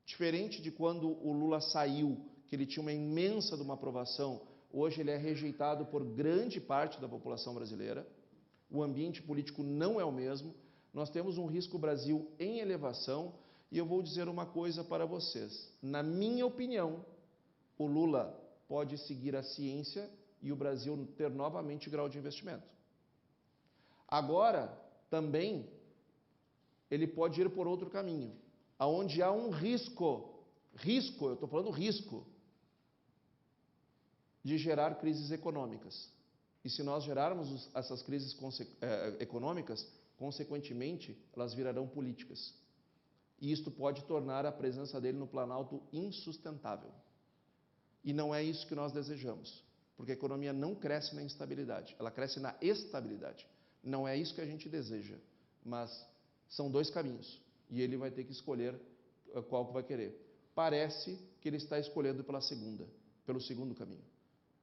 diferente de quando o Lula saiu, que ele tinha uma imensa de uma aprovação, hoje ele é rejeitado por grande parte da população brasileira, o ambiente político não é o mesmo, nós temos um risco Brasil em elevação, e eu vou dizer uma coisa para vocês, na minha opinião, o Lula pode seguir a ciência e o Brasil ter novamente grau de investimento. Agora, também, ele pode ir por outro caminho, aonde há um risco, eu estou falando risco, de gerar crises econômicas. E se nós gerarmos essas crises econômicas, consequentemente, elas virarão políticas. E isto pode tornar a presença dele no Planalto insustentável. E não é isso que nós desejamos, porque a economia não cresce na instabilidade, ela cresce na estabilidade. Não é isso que a gente deseja, mas são dois caminhos, e ele vai ter que escolher qual que vai querer. Parece que ele está escolhendo pelo segundo caminho.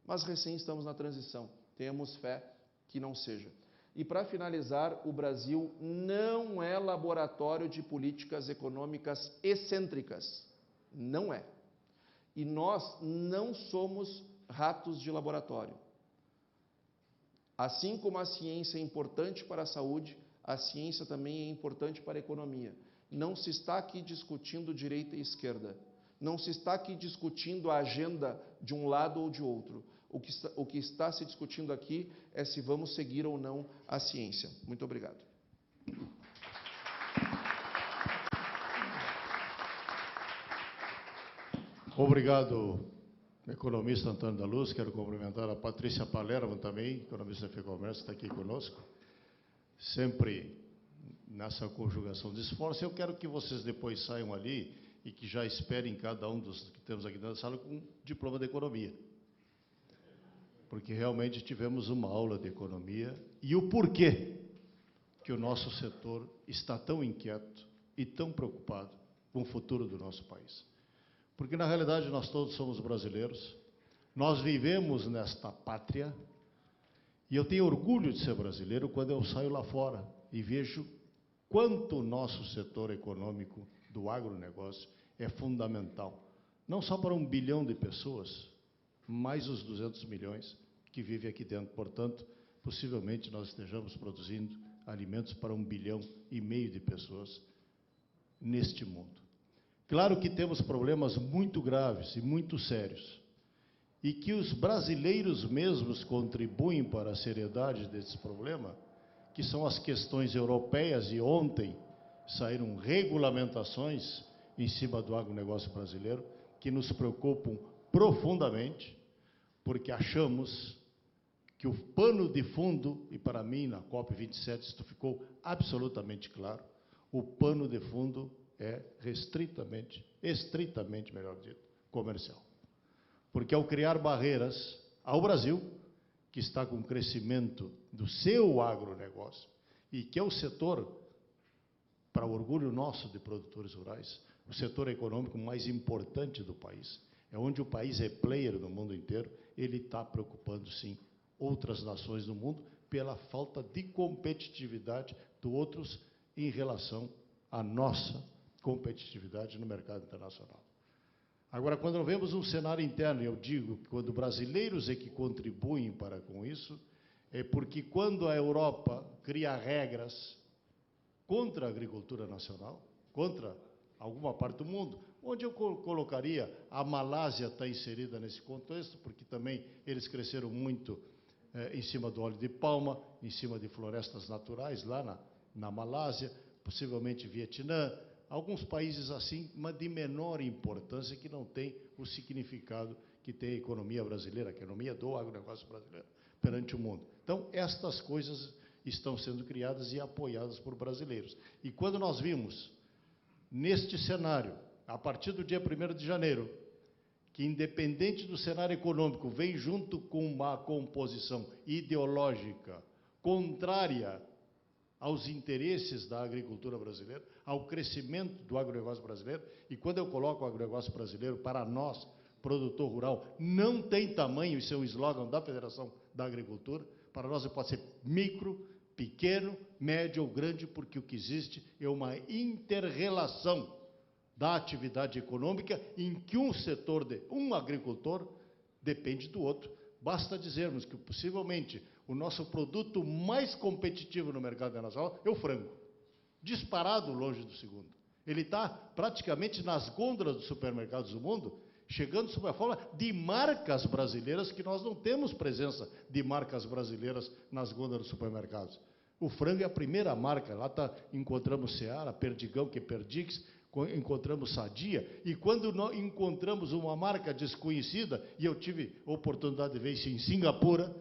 Mas recém estamos na transição, tenhamos fé que não seja. E para finalizar, o Brasil não é laboratório de políticas econômicas excêntricas. Não é. E nós não somos ratos de laboratório. Assim como a ciência é importante para a saúde, a ciência também é importante para a economia. Não se está aqui discutindo direita e esquerda. Não se está aqui discutindo a agenda de um lado ou de outro. O que está se discutindo aqui é se vamos seguir ou não a ciência. Muito obrigado. Obrigado, economista Antônio da Luz. Quero cumprimentar a Patrícia Palermo também, economista da FEComércio, que está aqui conosco. Sempre nessa conjugação de esforço. Eu quero que vocês depois saiam ali e que já esperem cada um dos que temos aqui na sala com um diploma de economia. Porque realmente tivemos uma aula de economia e o porquê que o nosso setor está tão inquieto e tão preocupado com o futuro do nosso país. Porque, na realidade, nós todos somos brasileiros, nós vivemos nesta pátria, e eu tenho orgulho de ser brasileiro quando eu saio lá fora e vejo quanto o nosso setor econômico do agronegócio é fundamental, não só para 1 bilhão de pessoas, mais os 200 milhões que vivem aqui dentro. Portanto, possivelmente nós estejamos produzindo alimentos para 1,5 bilhão de pessoas neste mundo. Claro que temos problemas muito graves e muito sérios, e que os brasileiros mesmos contribuem para a seriedade desse problema, que são as questões europeias, e ontem saíram regulamentações em cima do agronegócio brasileiro, que nos preocupam profundamente, porque achamos que o pano de fundo, e para mim na COP27 isto ficou absolutamente claro, o pano de fundo é estritamente, melhor dito, comercial. Porque ao criar barreiras ao Brasil, que está com o crescimento do seu agronegócio, e que é o setor, para o orgulho nosso de produtores rurais, o setor econômico mais importante do país, é onde o país é player no mundo inteiro, ele está preocupando, sim, outras nações do mundo pela falta de competitividade de outros em relação à nossa competitividade no mercado internacional. Agora, quando vemos um cenário interno, eu digo que quando brasileiros é que contribuem para com isso, é porque quando a Europa cria regras contra a agricultura nacional, contra alguma parte do mundo, onde eu colocaria a Malásia está inserida nesse contexto, porque também eles cresceram muito em cima do óleo de palma, em cima de florestas naturais, lá na Malásia, possivelmente Vietnã, alguns países assim, mas de menor importância, que não tem o significado que tem a economia brasileira, a economia do agronegócio brasileiro perante o mundo. Então, estas coisas estão sendo criadas e apoiadas por brasileiros. E quando nós vimos, neste cenário, a partir do dia 1º de janeiro, que independente do cenário econômico, vem junto com uma composição ideológica contrária aos interesses da agricultura brasileira, ao crescimento do agronegócio brasileiro, e quando eu coloco o agronegócio brasileiro, para nós, produtor rural, não tem tamanho, isso é um slogan da Federação da Agricultura, para nós pode ser micro, pequeno, médio ou grande, porque o que existe é uma inter-relação da atividade econômica em que um setor, um agricultor, depende do outro. Basta dizermos que, possivelmente, o nosso produto mais competitivo no mercado internacional é o frango, disparado longe do segundo. Ele está praticamente nas gôndolas dos supermercados do mundo, chegando sob a forma de marcas brasileiras, que nós não temos presença de marcas brasileiras nas gôndolas dos supermercados. O frango é a primeira marca, lá encontramos Seara, Perdigão, que é Perdix, encontramos Sadia, e quando nós encontramos uma marca desconhecida, e eu tive a oportunidade de ver isso em Singapura,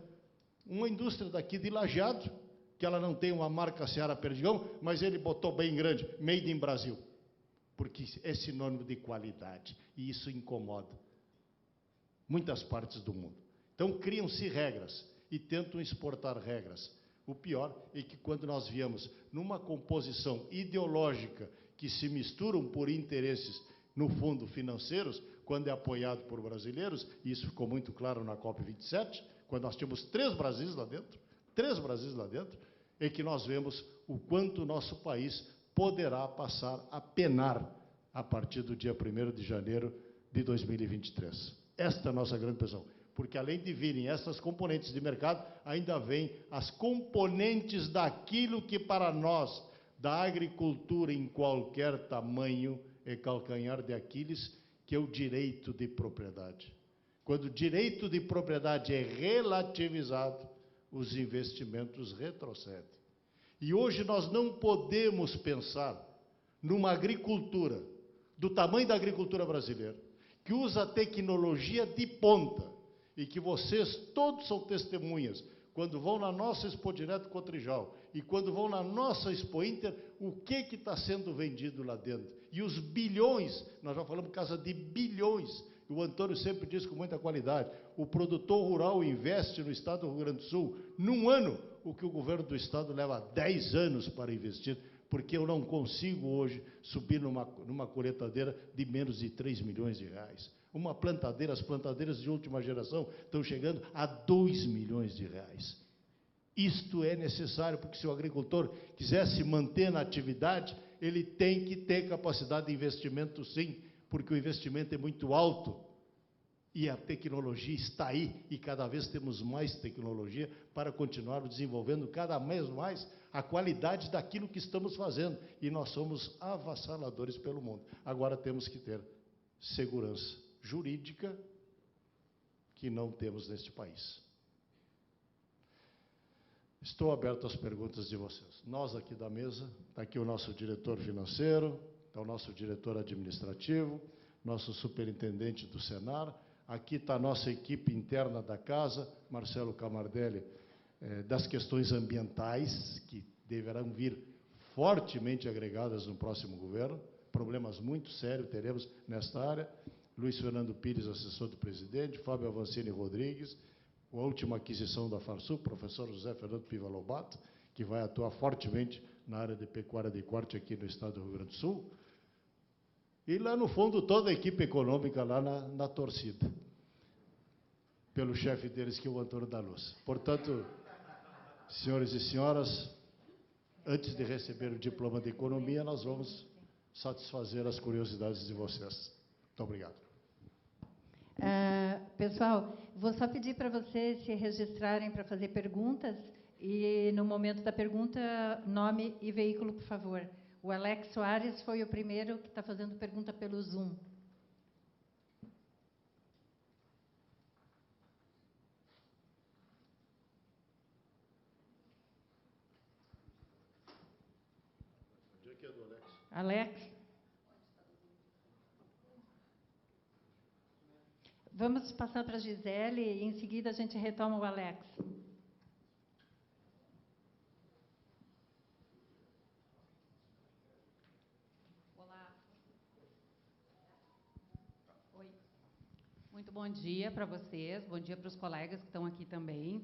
uma indústria daqui de Lajeado, que ela não tem uma marca Seara Perdigão, mas ele botou bem grande, Made in Brasil. porque é sinônimo de qualidade, e isso incomoda muitas partes do mundo. Então, criam-se regras e tentam exportar regras. O pior é que, quando nós viemos numa composição ideológica que se misturam por interesses, no fundo, financeiros, quando é apoiado por brasileiros, e isso ficou muito claro na COP27, quando nós tínhamos 3 Brasis lá dentro, é que nós vemos o quanto o nosso país poderá passar a penar a partir do dia 1º de janeiro de 2023. Esta é a nossa grande pressão, porque além de virem essas componentes de mercado, ainda vêm as componentes daquilo que para nós, da agricultura em qualquer tamanho, é calcanhar de Aquiles, que é o direito de propriedade. Quando o direito de propriedade é relativizado, os investimentos retrocedem. E hoje nós não podemos pensar numa agricultura, do tamanho da agricultura brasileira, que usa tecnologia de ponta, e que vocês todos são testemunhas, quando vão na nossa Expo Direto Cotrijal, e quando vão na nossa Expo Inter, o que está sendo vendido lá dentro? E os bilhões, nós já falamos casa de bilhões, e o Antônio sempre diz com muita qualidade, o produtor rural investe no estado do Rio Grande do Sul, num ano, o que o governo do estado leva 10 anos para investir, porque eu não consigo hoje subir numa colheitadeira de menos de 3 milhões de reais. Uma plantadeira, as plantadeiras de última geração estão chegando a 2 milhões de reais. Isto é necessário, porque se o agricultor quiser se manter na atividade, ele tem que ter capacidade de investimento, sim, porque o investimento é muito alto. E a tecnologia está aí, e cada vez temos mais tecnologia para continuar desenvolvendo cada vez mais a qualidade daquilo que estamos fazendo. E nós somos avassaladores pelo mundo. Agora temos que ter segurança jurídica, que não temos neste país. Estou aberto às perguntas de vocês. Nós aqui da mesa, está aqui o nosso diretor financeiro, está o nosso diretor administrativo, nosso superintendente do Senar, aqui está a nossa equipe interna da casa, Marcelo Camardelli, das questões ambientais, que deverão vir fortemente agregadas no próximo governo, problemas muito sérios teremos nesta área, Luiz Fernando Pires, assessor do presidente, Fábio Avancini Rodrigues, a última aquisição da Farsul, professor José Fernando Piva Lobato, que vai atuar fortemente na área de pecuária de corte aqui no estado do Rio Grande do Sul, e lá no fundo toda a equipe econômica lá na torcida, pelo chefe deles, que é o Antônio da Luz. Portanto, senhores e senhoras, antes de receber o diploma de economia, nós vamos satisfazer as curiosidades de vocês. Muito obrigado. Pessoal, vou só pedir para vocês se registrarem para fazer perguntas, e no momento da pergunta, nome e veículo, por favor. O Alex Soares foi o primeiro que está fazendo pergunta pelo Zoom. Onde é que é do Alex? Alex? Vamos passar para a Gisele e em seguida a gente retoma o Alex. Olá. Oi. Muito bom dia para vocês, bom dia para os colegas que estão aqui também.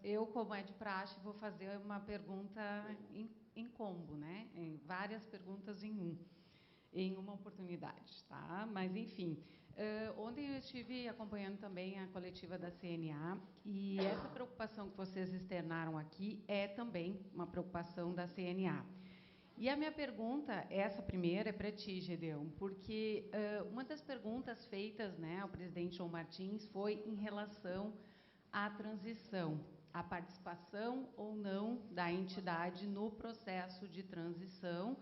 Eu, como é de praxe, vou fazer uma pergunta em combo, né? Várias perguntas em uma oportunidade, tá? Mas, enfim, ontem eu estive acompanhando também a coletiva da CNA, e essa preocupação que vocês externaram aqui é também uma preocupação da CNA. E a minha pergunta, essa primeira, é para ti, Gedeão, porque uma das perguntas feitas, né, ao presidente João Martins foi em relação à transição, à participação ou não da entidade no processo de transição,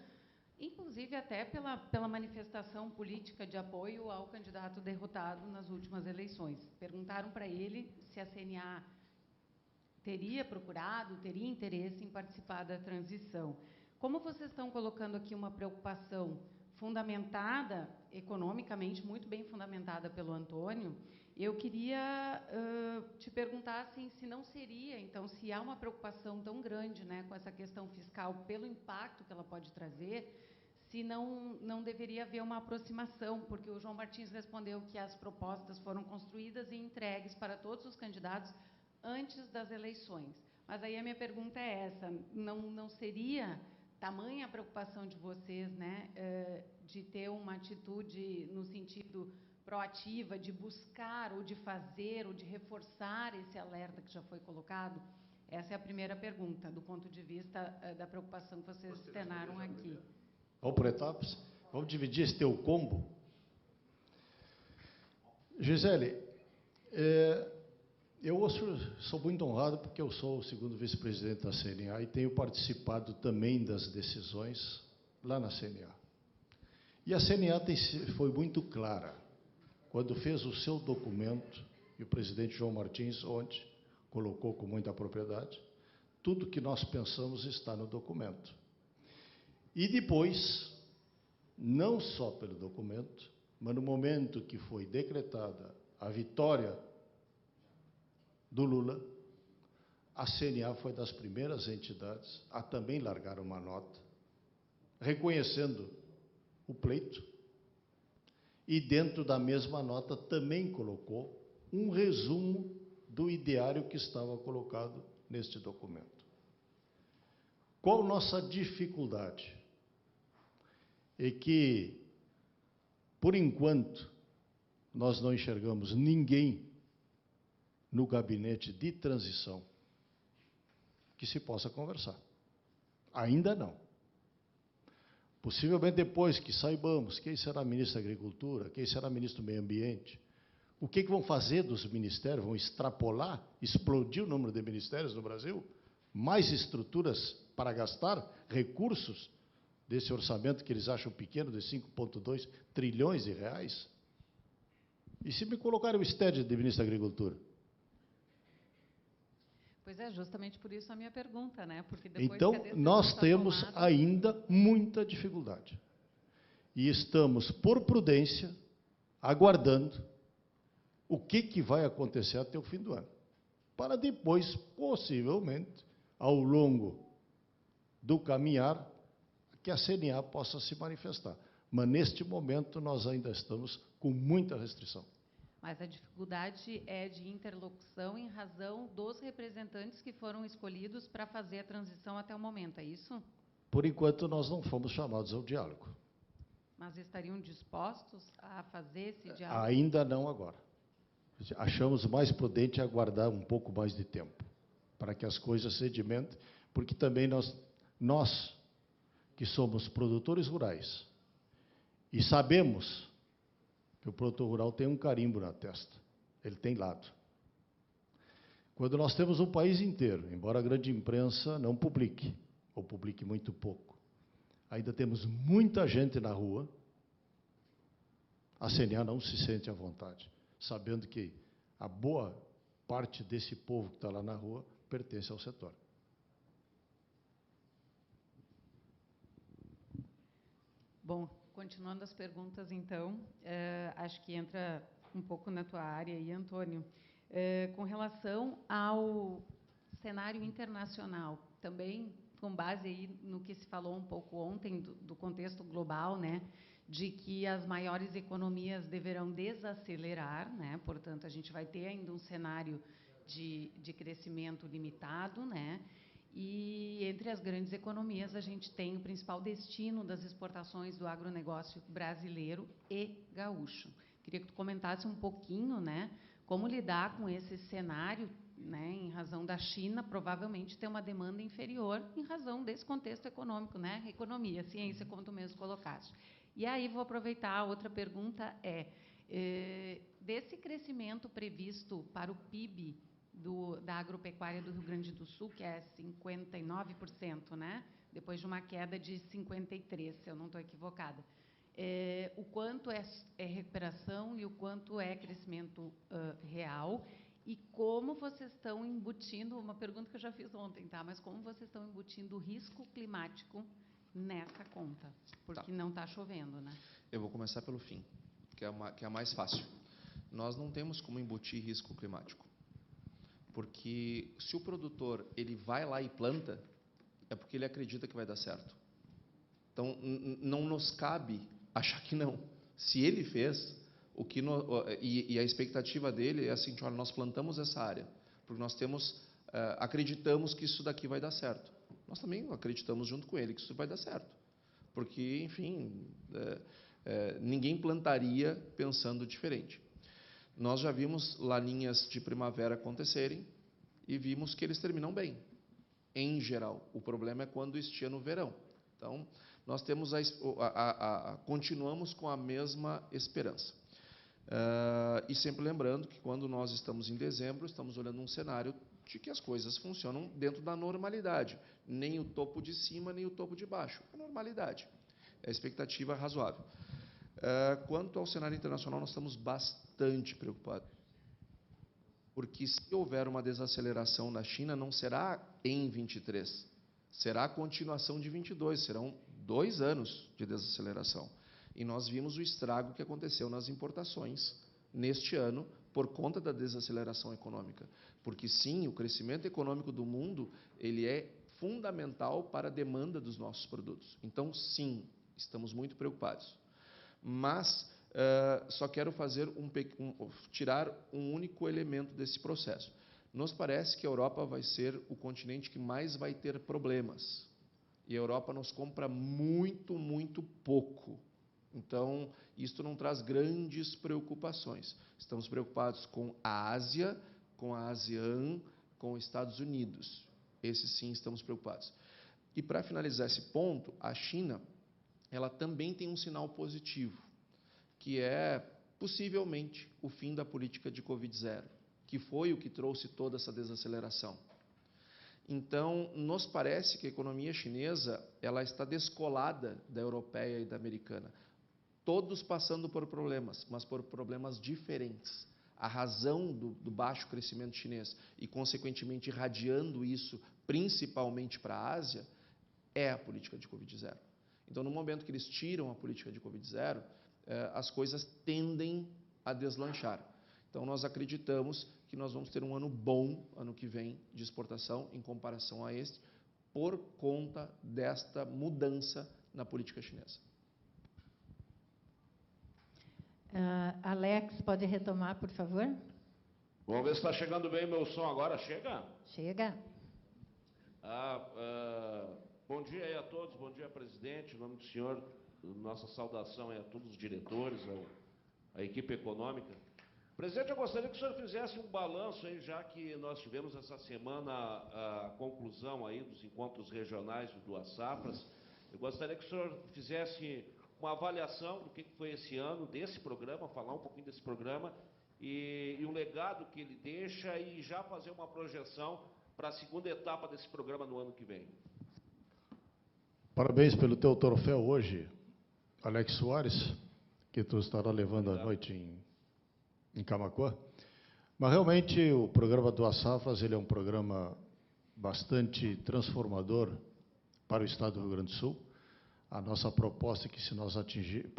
inclusive até pela manifestação política de apoio ao candidato derrotado nas últimas eleições. Perguntaram para ele se a CNA teria procurado, teria interesse em participar da transição. Como vocês estão colocando aqui uma preocupação fundamentada, economicamente, muito bem fundamentada pelo Antônio, eu queria te perguntar assim, se não seria, então, se há uma preocupação tão grande, né, com essa questão fiscal, pelo impacto que ela pode trazer, se não deveria haver uma aproximação, porque o João Martins respondeu que as propostas foram construídas e entregues para todos os candidatos antes das eleições. Mas aí a minha pergunta é essa, não seria tamanha a preocupação de vocês, né, de ter uma atitude no sentido proativa, de buscar, ou de fazer, ou de reforçar esse alerta que já foi colocado? Essa é a primeira pergunta, do ponto de vista da preocupação que vocês externaram aqui. Vamos por etapas? Vamos dividir esse teu combo? Gisele, eu sou muito honrado porque eu sou o segundo vice-presidente da CNA e tenho participado também das decisões lá na CNA. E a CNA foi muito clara quando fez o seu documento, e o presidente João Martins ontem colocou com muita propriedade, tudo que nós pensamos está no documento. E depois, não só pelo documento, mas no momento que foi decretada a vitória do Lula, a CNA foi das primeiras entidades a também largar uma nota, reconhecendo o pleito, e dentro da mesma nota também colocou um resumo do ideário que estava colocado neste documento. Qual nossa dificuldade? É que, por enquanto, nós não enxergamos ninguém no gabinete de transição que se possa conversar. Ainda não. Possivelmente depois que saibamos quem será ministro da Agricultura, quem será ministro do Meio Ambiente, o que vão fazer dos ministérios? Vão extrapolar, explodir o número de ministérios no Brasil? Mais estruturas para gastar recursos desse orçamento que eles acham pequeno, de 5,2 trilhões de reais? E se me colocarem o STED de ministro da Agricultura? Pois é, justamente por isso a minha pergunta, né? Porque depois então, que a decisão nós está temos tomada, ainda muita dificuldade. E estamos, por prudência, aguardando o que vai acontecer até o fim do ano. Para depois, possivelmente, ao longo do caminhar, que a CNA possa se manifestar. Mas, neste momento, nós ainda estamos com muita restrição. mas a dificuldade é de interlocução em razão dos representantes que foram escolhidos para fazer a transição até o momento, é isso? Por enquanto, nós não fomos chamados ao diálogo. Mas estariam dispostos a fazer esse diálogo? Ainda não agora. Achamos mais prudente aguardar um pouco mais de tempo, para que as coisas sedimentem, porque também nós que somos produtores rurais, e sabemos que o produtor rural tem um carimbo na testa, ele tem lado. Quando nós temos um país inteiro, embora a grande imprensa não publique, ou publique muito pouco, ainda temos muita gente na rua, a CNA não se sente à vontade, sabendo que a boa parte desse povo que está lá na rua pertence ao setor. Bom, continuando as perguntas, então, acho que entra um pouco na tua área aí, Antônio. Com relação ao cenário internacional, também com base aí no que se falou um pouco ontem, do contexto global, né, de que as maiores economias deverão desacelerar, né, portanto, a gente vai ter ainda um cenário de crescimento limitado, né, e entre as grandes economias a gente tem o principal destino das exportações do agronegócio brasileiro e gaúcho. Queria que tu comentasse um pouquinho, né, como lidar com esse cenário, né, em razão da China provavelmente ter uma demanda inferior em razão desse contexto econômico, né, economia, ciência, como tu mesmo colocaste. E aí vou aproveitar, a outra pergunta desse crescimento previsto para o PIB da agropecuária do Rio Grande do Sul, que é 59%, né? Depois de uma queda de 53%, se eu não estou equivocada. O quanto é recuperação e o quanto é crescimento real, e como vocês estão embutindo, uma pergunta que eu já fiz ontem, tá? Mas como vocês estão embutindo o risco climático nessa conta? Porque não está chovendo, né? Eu vou começar pelo fim, que é a mais fácil. Nós não temos como embutir risco climático. Porque se o produtor ele vai lá e planta, é porque ele acredita que vai dar certo. Então, não nos cabe achar que não. Se ele fez, e a expectativa dele é assim, olha, nós plantamos essa área, porque nós acreditamos que isso daqui vai dar certo. Nós também acreditamos junto com ele que isso vai dar certo. Porque, enfim, ninguém plantaria pensando diferente. Nós já vimos laninhas de primavera acontecerem e vimos que eles terminam bem, em geral. O problema é quando estia no verão. Então, nós temos continuamos com a mesma esperança. E sempre lembrando que quando nós estamos em dezembro, estamos olhando um cenário de que as coisas funcionam dentro da normalidade. Nem o topo de cima, nem o topo de baixo. É normalidade. É a expectativa razoável. Quanto ao cenário internacional, nós estamos bastante preocupados. Porque se houver uma desaceleração na China, não será em 23, será a continuação de 22, serão 2 anos de desaceleração. E nós vimos o estrago que aconteceu nas importações neste ano por conta da desaceleração econômica. Porque, sim, o crescimento econômico do mundo ele é fundamental para a demanda dos nossos produtos. Então, sim, estamos muito preocupados. Mas só quero tirar um único elemento desse processo. Nos parece que a Europa vai ser o continente que mais vai ter problemas. E a Europa nos compra muito, muito pouco. Então, isto não traz grandes preocupações. Estamos preocupados com a Ásia, com a ASEAN, com os Estados Unidos. Esses sim estamos preocupados. E para finalizar esse ponto, a China, ela também tem um sinal positivo, que é possivelmente o fim da política de Covid-0, que foi o que trouxe toda essa desaceleração. Então, nos parece que a economia chinesa ela está descolada da europeia e da americana. Todos passando por problemas, mas por problemas diferentes. A razão do baixo crescimento chinês e, consequentemente, irradiando isso principalmente para a Ásia, é a política de Covid-0. Então, no momento que eles tiram a política de Covid-0, as coisas tendem a deslanchar. Então, nós acreditamos que nós vamos ter um ano bom, ano que vem, de exportação, em comparação a este, por conta desta mudança na política chinesa. Alex, pode retomar, por favor? Vamos ver se está chegando bem meu som agora. Chega? Chega. Bom dia aí a todos, bom dia, presidente. Em nome do senhor, nossa saudação a todos os diretores, a equipe econômica. Presidente, eu gostaria que o senhor fizesse um balanço aí, já que nós tivemos essa semana a conclusão aí dos encontros regionais do Duas Safras. Eu gostaria que o senhor fizesse uma avaliação do que foi esse ano desse programa, falar um pouquinho desse programa e o legado que ele deixa e já fazer uma projeção para a segunda etapa desse programa no ano que vem. Parabéns pelo teu troféu hoje, Alex Soares, que tu estará levando à noite em Camaquã. Mas realmente o programa Duas Safras ele é um programa bastante transformador para o estado do Rio Grande do Sul. A nossa proposta é que se nós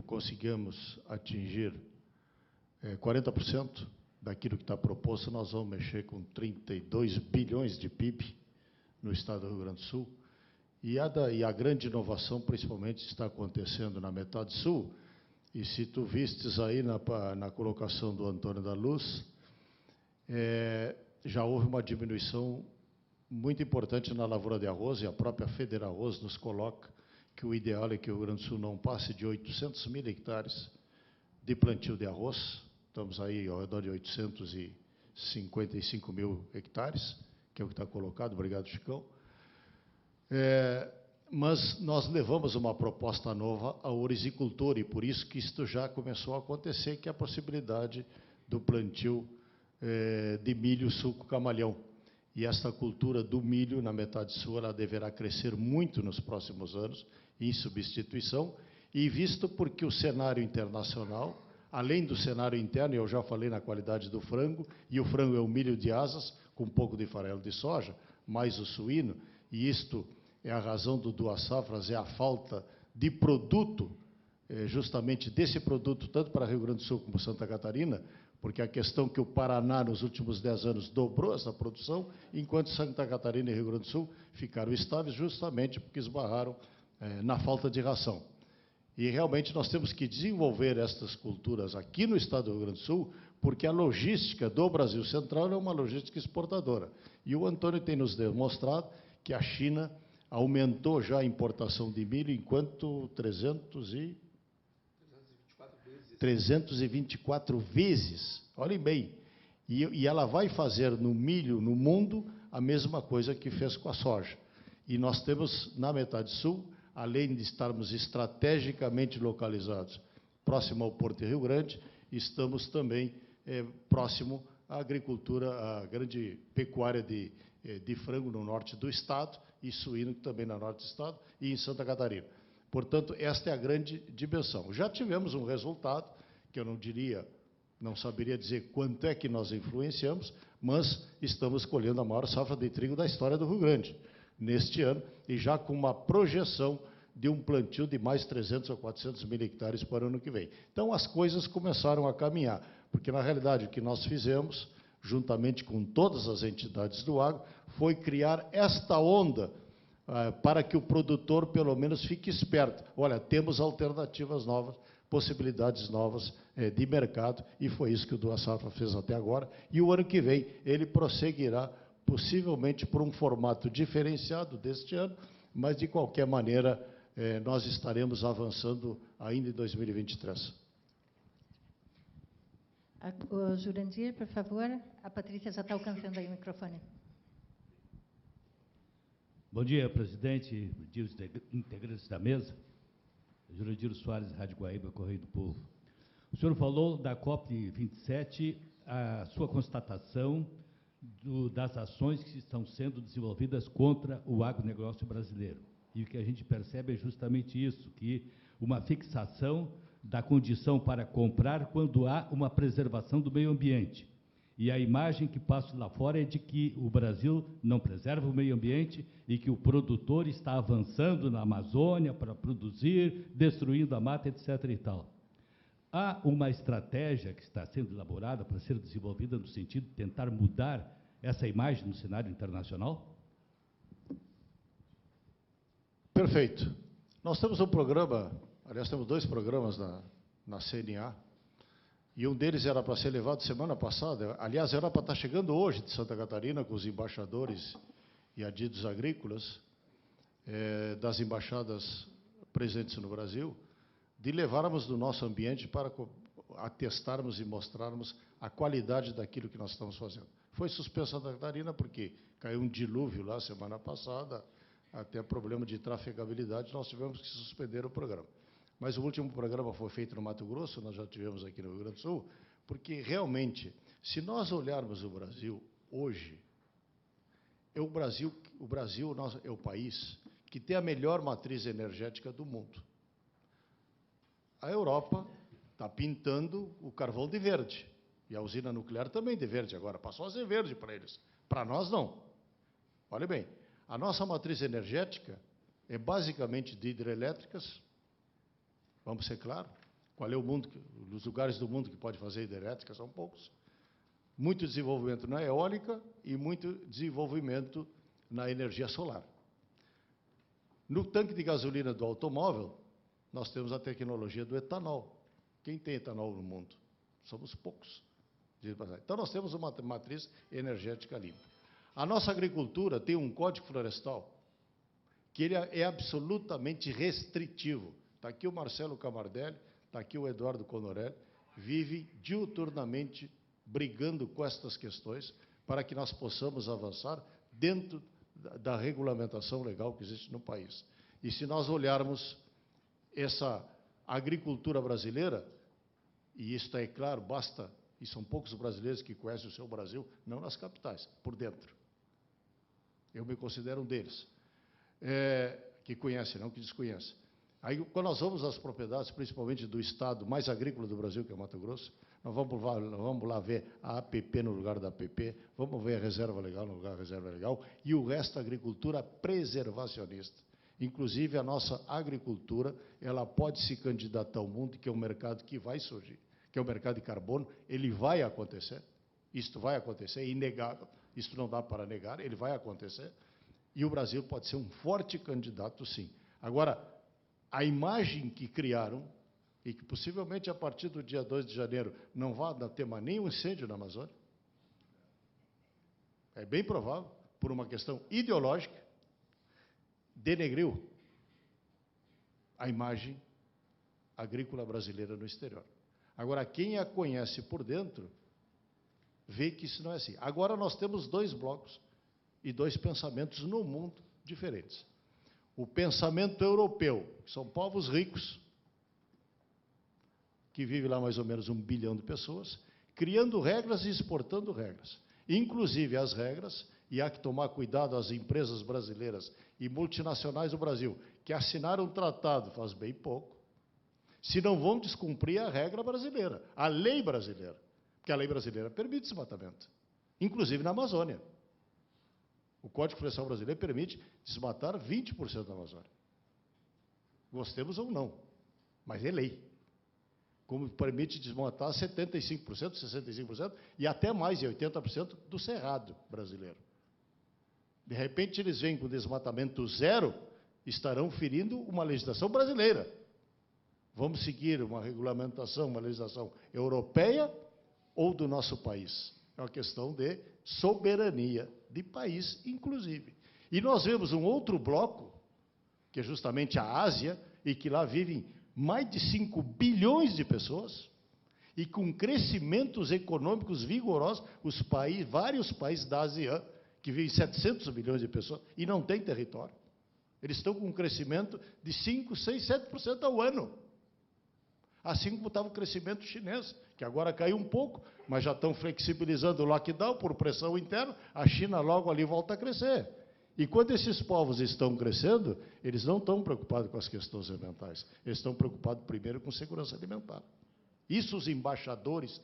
conseguirmos atingir 40% daquilo que está proposto, nós vamos mexer com 32 bilhões de PIB no estado do Rio Grande do Sul. E a grande inovação, principalmente, está acontecendo na metade sul. E se tu vistes aí na colocação do Antônio da Luz, já houve uma diminuição muito importante na lavoura de arroz, e a própria Federarroz nos coloca que o ideal é que o Rio Grande do Sul não passe de 800 mil hectares de plantio de arroz. Estamos aí ao redor de 855 mil hectares, que é o que está colocado. Obrigado, Chicão. Mas nós levamos uma proposta nova ao ourizicultor, e por isso que isto já começou a acontecer, que é a possibilidade do plantio de milho suco camalhão. E esta cultura do milho na metade sul, ela deverá crescer muito nos próximos anos, em substituição, e visto porque o cenário internacional, além do cenário interno, eu já falei na qualidade do frango, e o frango é o milho de asas, com um pouco de farelo de soja, mais o suíno, e isto é a razão do Duas Safras, é a falta de produto, justamente desse produto, tanto para Rio Grande do Sul como Santa Catarina, porque a questão que o Paraná, nos últimos 10 anos, dobrou essa produção, enquanto Santa Catarina e Rio Grande do Sul ficaram estáveis, justamente porque esbarraram na falta de ração. E realmente nós temos que desenvolver estas culturas aqui no estado do Rio Grande do Sul, porque a logística do Brasil Central é uma logística exportadora. E o Antônio tem nos demonstrado que a China aumentou já a importação de milho, enquanto 324 vezes. Olhem bem. E ela vai fazer no milho, no mundo, a mesma coisa que fez com a soja. E nós temos, na metade sul, além de estarmos estrategicamente localizados próximo ao Porto de Rio Grande, estamos também próximo à agricultura, à grande pecuária de frango no norte do estado e suíno também no norte do estado e em Santa Catarina. Portanto, esta é a grande dimensão. Já tivemos um resultado, que eu não saberia dizer quanto é que nós influenciamos, mas estamos colhendo a maior safra de trigo da história do Rio Grande, neste ano, e já com uma projeção de um plantio de mais 300 ou 400 mil hectares para o ano que vem. Então, as coisas começaram a caminhar, porque, na realidade, o que nós fizemos, juntamente com todas as entidades do agro, foi criar esta onda para que o produtor, pelo menos, fique esperto. Olha, temos alternativas novas, possibilidades novas de mercado, e foi isso que o Duas Safra fez até agora, e o ano que vem ele prosseguirá, possivelmente por um formato diferenciado deste ano, mas, de qualquer maneira, nós estaremos avançando ainda em 2023. O Jurandir, por favor. A Patrícia já está alcançando aí o microfone. Bom dia, presidente, bom dia, os integrantes da mesa. Jurandir Soares, Rádio Guaíba, Correio do Povo. O senhor falou da COP27, a sua constatação das ações que estão sendo desenvolvidas contra o agronegócio brasileiro. E o que a gente percebe é justamente isso, que uma fixação da condição para comprar quando há uma preservação do meio ambiente. E a imagem que passa lá fora é de que o Brasil não preserva o meio ambiente e que o produtor está avançando na Amazônia para produzir, destruindo a mata, etc. e tal. Há uma estratégia que está sendo elaborada para ser desenvolvida no sentido de tentar mudar essa imagem no cenário internacional? Perfeito. Nós temos um programa, aliás, temos 2 programas na CNA, e um deles era para ser levado semana passada, aliás, era para estar chegando hoje de Santa Catarina, com os embaixadores e adidos agrícolas das embaixadas presentes no Brasil, de levarmos do nosso ambiente para atestarmos e mostrarmos a qualidade daquilo que nós estamos fazendo. Foi suspensa Santa Catarina porque caiu um dilúvio lá semana passada, até problema de trafegabilidade, nós tivemos que suspender o programa. Mas o último programa foi feito no Mato Grosso, nós já tivemos aqui no Rio Grande do Sul, porque realmente, se nós olharmos o Brasil hoje, o Brasil é o país que tem a melhor matriz energética do mundo. A Europa está pintando o carvão de verde, e a usina nuclear também de verde agora, passou a ser verde para eles. Para nós, não. Olha bem, a nossa matriz energética é basicamente de hidrelétricas. Vamos ser claros, qual é o mundo, os lugares do mundo que pode fazer hidrelétrica são poucos. Muito desenvolvimento na eólica e muito desenvolvimento na energia solar. No tanque de gasolina do automóvel, nós temos a tecnologia do etanol. Quem tem etanol no mundo? Somos poucos. Então, nós temos uma matriz energética limpa. A nossa agricultura tem um código florestal que ele é absolutamente restritivo. Está aqui o Marcelo Camardelli, está aqui o Eduardo Conorelli, vive diuturnamente brigando com estas questões para que nós possamos avançar dentro da regulamentação legal que existe no país. E se nós olharmos essa agricultura brasileira, e isto é claro, basta, e são poucos brasileiros que conhecem o seu Brasil, não nas capitais, por dentro. Eu me considero um deles, que conhece, não que desconhece. Aí, quando nós vamos às propriedades, principalmente do estado mais agrícola do Brasil, que é o Mato Grosso, nós vamos lá ver a APP no lugar da APP, vamos ver a reserva legal no lugar da reserva legal, e o resto a agricultura preservacionista. Inclusive, a nossa agricultura, ela pode se candidatar ao mundo, que é um mercado que vai surgir, que é o mercado de carbono, ele vai acontecer, isto vai acontecer, é inegável, isto não dá para negar, ele vai acontecer, e o Brasil pode ser um forte candidato, sim. Agora, a imagem que criaram, e que possivelmente a partir do dia 2 de janeiro não vai ter mais nenhum incêndio na Amazônia, é bem provável, por uma questão ideológica, denegriu a imagem agrícola brasileira no exterior. Agora, quem a conhece por dentro, vê que isso não é assim. Agora nós temos dois blocos e dois pensamentos no mundo diferentes. O pensamento europeu, que são povos ricos, que vive lá mais ou menos 1 bilhão de pessoas, criando regras e exportando regras. Inclusive as regras, e há que tomar cuidado às empresas brasileiras e multinacionais do Brasil, que assinaram um tratado faz bem pouco, se não vão descumprir a regra brasileira, a lei brasileira, porque a lei brasileira permite desmatamento, inclusive na Amazônia. O Código Florestal brasileiro permite desmatar 20% da Amazônia. Gostemos ou não, mas é lei. Como permite desmatar 75%, 65% e até mais, 80% do cerrado brasileiro. De repente, eles vêm com desmatamento zero, estarão ferindo uma legislação brasileira. Vamos seguir uma regulamentação, uma legislação europeia ou do nosso país? É uma questão de soberania de país, inclusive. E nós vemos um outro bloco, que é justamente a Ásia, e que lá vivem mais de 5 bilhões de pessoas, e com crescimentos econômicos vigorosos, vários países da Ásia, que vivem 700 milhões de pessoas, e não têm território. Eles estão com um crescimento de 5%, 6%, 7% ao ano. Assim como estava o crescimento chinês, que agora caiu um pouco, mas já estão flexibilizando o lockdown por pressão interna, a China logo ali volta a crescer. E quando esses povos estão crescendo, eles não estão preocupados com as questões ambientais, eles estão preocupados primeiro com segurança alimentar. Isso os embaixadores,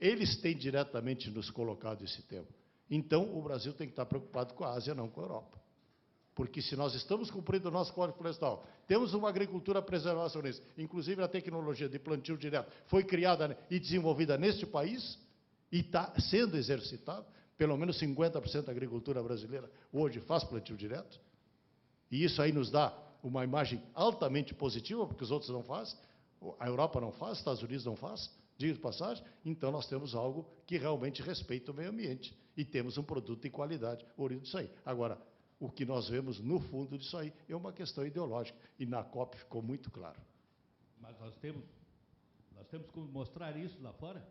eles têm diretamente nos colocado esse tema. Então, o Brasil tem que estar preocupado com a Ásia, não com a Europa. Porque se nós estamos cumprindo o nosso Código Florestal, temos uma agricultura preservacionista, inclusive a tecnologia de plantio direto foi criada e desenvolvida neste país e está sendo exercitada, pelo menos 50% da agricultura brasileira hoje faz plantio direto, e isso aí nos dá uma imagem altamente positiva, porque os outros não fazem, a Europa não faz, os Estados Unidos não faz, diga de passagem, então nós temos algo que realmente respeita o meio ambiente, e temos um produto de qualidade oriundo disso aí. Agora, o que nós vemos no fundo disso aí é uma questão ideológica, e na COP ficou muito claro. Mas nós temos como mostrar isso lá fora?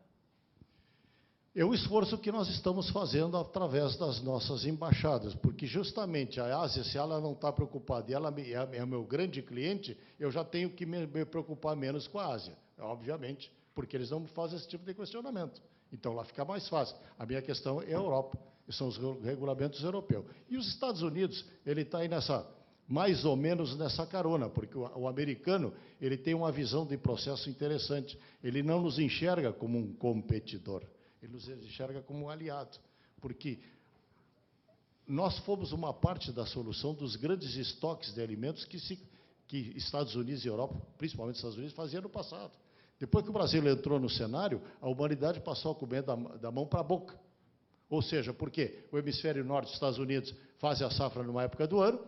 É o esforço que nós estamos fazendo através das nossas embaixadas, porque justamente a Ásia, se ela não está preocupada e ela é o meu grande cliente, eu já tenho que me preocupar menos com a Ásia, obviamente, porque eles não fazem esse tipo de questionamento. Então, lá fica mais fácil. A minha questão é a Europa, são os regulamentos europeus. E os Estados Unidos, ele está aí mais ou menos nessa carona, porque o americano, ele tem uma visão de processo interessante. Ele não nos enxerga como um competidor, ele nos enxerga como um aliado, porque nós fomos uma parte da solução dos grandes estoques de alimentos que Estados Unidos e Europa, principalmente Estados Unidos, faziam no passado. Depois que o Brasil entrou no cenário, a humanidade passou a comer da mão para a boca. Ou seja, porque o hemisfério norte dos Estados Unidos faz a safra numa época do ano,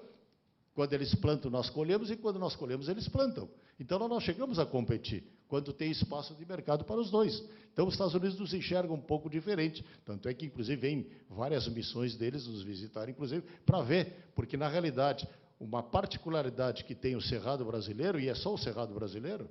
quando eles plantam, nós colhemos, e quando nós colhemos, eles plantam. Então, nós não chegamos a competir, quando tem espaço de mercado para os dois. Então, os Estados Unidos nos enxergam um pouco diferente, tanto é que, inclusive, vem várias missões deles nos visitar, inclusive, para ver, porque, na realidade, uma particularidade que tem o Cerrado brasileiro, e é só o Cerrado brasileiro,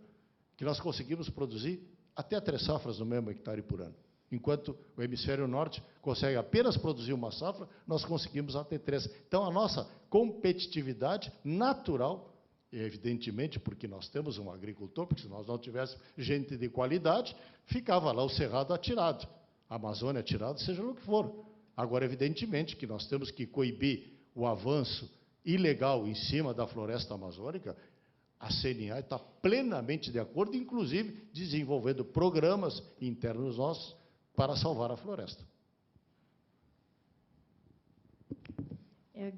que nós conseguimos produzir até 3 safras no mesmo hectare por ano. Enquanto o hemisfério norte consegue apenas produzir uma safra, nós conseguimos até 3. Então, a nossa competitividade natural, evidentemente, porque nós temos um agricultor, porque se nós não tivéssemos gente de qualidade, ficava lá o Cerrado atirado, a Amazônia atirada, seja no que for. Agora, evidentemente, que nós temos que coibir o avanço ilegal em cima da floresta amazônica. A CNA está plenamente de acordo, inclusive desenvolvendo programas internos nossos para salvar a floresta.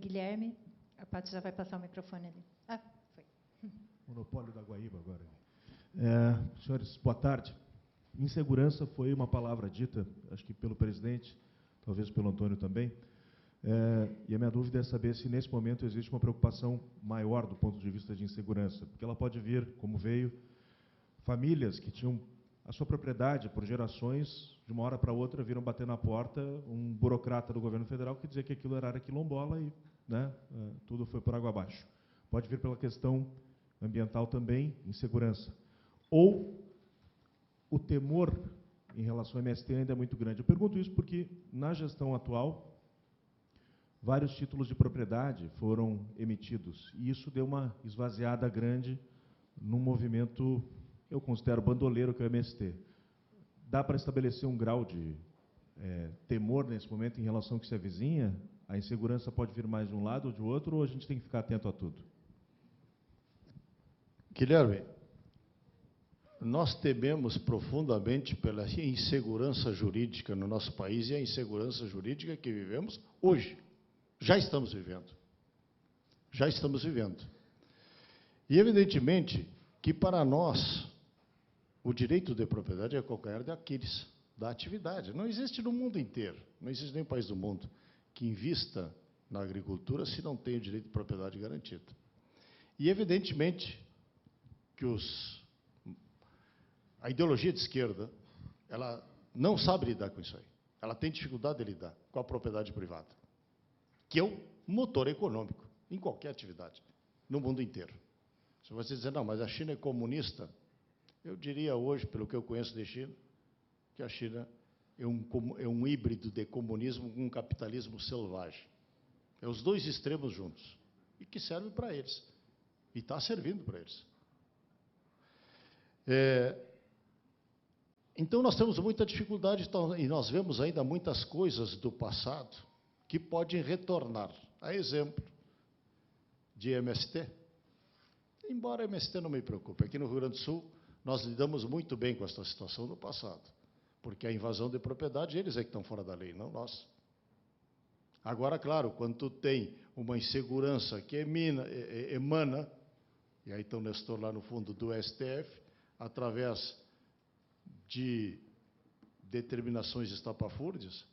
Guilherme, a Paty já vai passar o microfone ali. Ah, foi. Monopólio da Guaíba agora. Senhores, boa tarde. Insegurança foi uma palavra dita, acho que pelo presidente, talvez pelo Antônio também, E a minha dúvida é saber se, nesse momento, existe uma preocupação maior do ponto de vista de insegurança, porque ela pode vir, como veio, famílias que tinham a sua propriedade por gerações, de uma hora para outra, viram bater na porta um burocrata do governo federal que dizia que aquilo era área quilombola e, né, tudo foi por água abaixo. Pode vir pela questão ambiental também, insegurança. Ou o temor em relação ao MST ainda é muito grande. Eu pergunto isso porque, na gestão atual, vários títulos de propriedade foram emitidos, e isso deu uma esvaziada grande num movimento, eu considero bandoleiro, que é o MST. Dá para estabelecer um grau de temor nesse momento em relação ao que se avizinha? A insegurança pode vir mais de um lado ou de outro, ou a gente tem que ficar atento a tudo? Guilherme, nós tememos profundamente pela insegurança jurídica no nosso país e a insegurança jurídica que vivemos hoje. Já estamos vivendo. Já estamos vivendo. E, evidentemente, que para nós, o direito de propriedade é calcanhar de Aquiles da atividade. Não existe no mundo inteiro, não existe nenhum país do mundo que invista na agricultura se não tem o direito de propriedade garantido. E, evidentemente, que a ideologia de esquerda, ela não sabe lidar com isso aí. Ela tem dificuldade de lidar com a propriedade privada, que é o motor econômico em qualquer atividade, no mundo inteiro. Se você dizer, não, mas a China é comunista, eu diria hoje, pelo que eu conheço de China, que a China é um híbrido de comunismo com um capitalismo selvagem. É os dois extremos juntos, e que serve para eles, e está servindo para eles. Então, nós temos muita dificuldade, e nós vemos ainda muitas coisas do passado que podem retornar. A exemplo de MST. Embora MST não me preocupe, aqui no Rio Grande do Sul, nós lidamos muito bem com essa situação no passado, porque a invasão de propriedade, eles é que estão fora da lei, não nós. Agora, claro, quando tu tem uma insegurança que emana, e aí está o Nestor lá no fundo do STF, através de determinações estapafúrdias,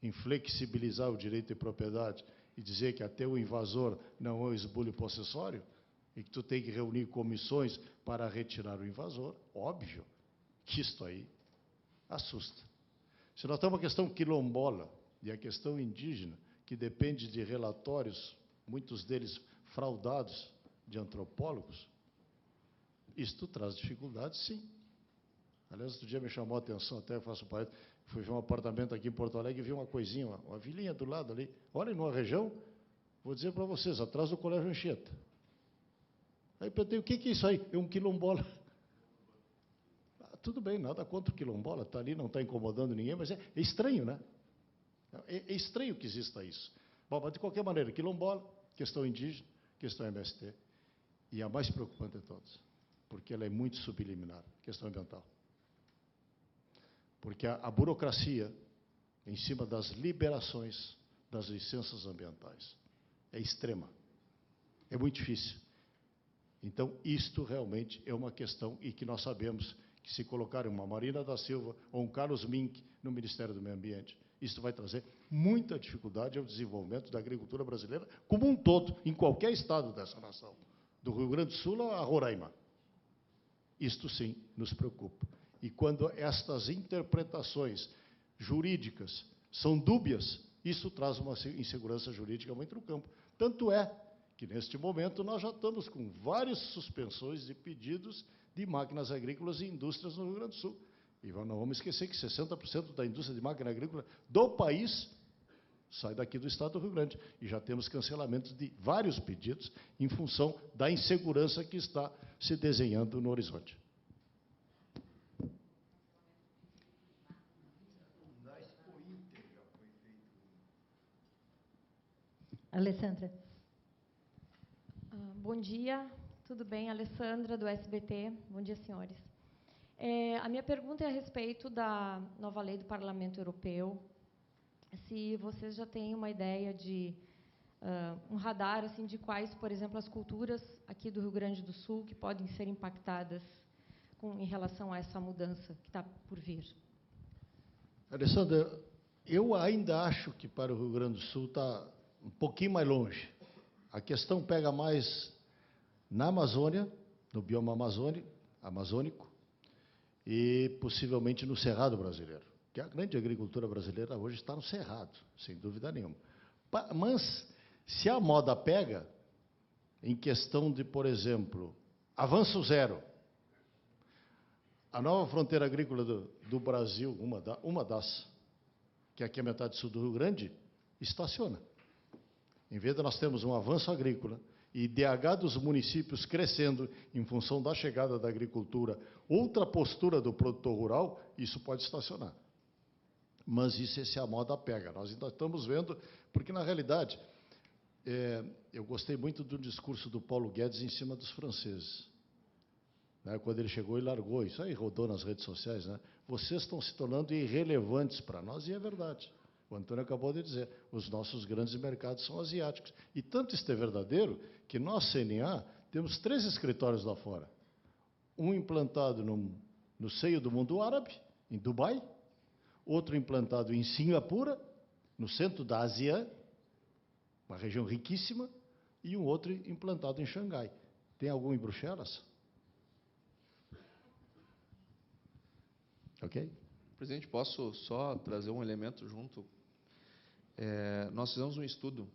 em flexibilizar o direito de propriedade e dizer que até o invasor não é o esbulho possessório, e que tu tem que reunir comissões para retirar o invasor, óbvio que isto aí assusta. Se nós temos a questão quilombola e a questão indígena, que depende de relatórios, muitos deles fraudados de antropólogos, isto traz dificuldades, sim. Aliás, outro dia me chamou a atenção, até eu faço parte, fui ver um apartamento aqui em Porto Alegre e vi uma coisinha, uma vilinha do lado ali. Olhem, numa região, vou dizer para vocês, atrás do Colégio Anchieta. Aí perguntei, o que é isso aí? É um quilombola. Tudo bem, nada contra o quilombola, está ali, não está incomodando ninguém, mas é estranho, né? É estranho que exista isso. Bom, mas de qualquer maneira, quilombola, questão indígena, questão MST, e a mais preocupante de todas, porque ela é muito subliminar, questão ambiental. Porque a burocracia, em cima das liberações das licenças ambientais, é extrema, é muito difícil. Então, isto realmente é uma questão, e que nós sabemos que se colocarem uma Marina da Silva ou um Carlos Mink no Ministério do Meio Ambiente, isso vai trazer muita dificuldade ao desenvolvimento da agricultura brasileira como um todo, em qualquer estado dessa nação, do Rio Grande do Sul a Roraima. Isto, sim, nos preocupa. E quando estas interpretações jurídicas são dúbias, isso traz uma insegurança jurídica muito no campo. Tanto é que, neste momento, nós já estamos com várias suspensões de pedidos de máquinas agrícolas e indústrias no Rio Grande do Sul. E não vamos esquecer que 60% da indústria de máquina agrícola do país sai daqui do estado do Rio Grande. E já temos cancelamentos de vários pedidos em função da insegurança que está se desenhando no horizonte. Alessandra. Bom dia, tudo bem? Alessandra, do SBT. Bom dia, senhores. A minha pergunta é a respeito da nova lei do Parlamento Europeu. Se vocês já têm uma ideia de um radar assim, de quais, por exemplo, as culturas aqui do Rio Grande do Sul que podem ser impactadas em relação a essa mudança que está por vir. Alessandra, Eu ainda acho que para o Rio Grande do Sul está um pouquinho mais longe. A questão pega mais na Amazônia, no bioma amazônico, e possivelmente no Cerrado brasileiro. Que a grande agricultura brasileira hoje está no Cerrado, sem dúvida nenhuma. Mas, se a moda pega, em questão de, por exemplo, avanço zero, a nova fronteira agrícola do Brasil, uma das, que aqui é a metade sul do Rio Grande, estaciona. Em vez de nós termos um avanço agrícola e IDH dos municípios crescendo em função da chegada da agricultura, outra postura do produtor rural, isso pode estacionar. Mas isso é se a moda pega. Nós ainda estamos vendo, porque, na realidade, eu gostei muito do discurso do Paulo Guedes em cima dos franceses. Né, quando ele chegou e largou, isso aí rodou nas redes sociais, né? Vocês estão se tornando irrelevantes para nós, e é verdade. O Antônio acabou de dizer, os nossos grandes mercados são asiáticos. E tanto isso é verdadeiro, que nós, CNA, temos 3 escritórios lá fora. Um implantado no seio do mundo árabe, em Dubai, outro implantado em Singapura, no centro da Ásia, uma região riquíssima, e um outro implantado em Xangai. Tem algum em Bruxelas? Ok? Presidente, posso só trazer um elemento junto? Nós fizemos um estudo,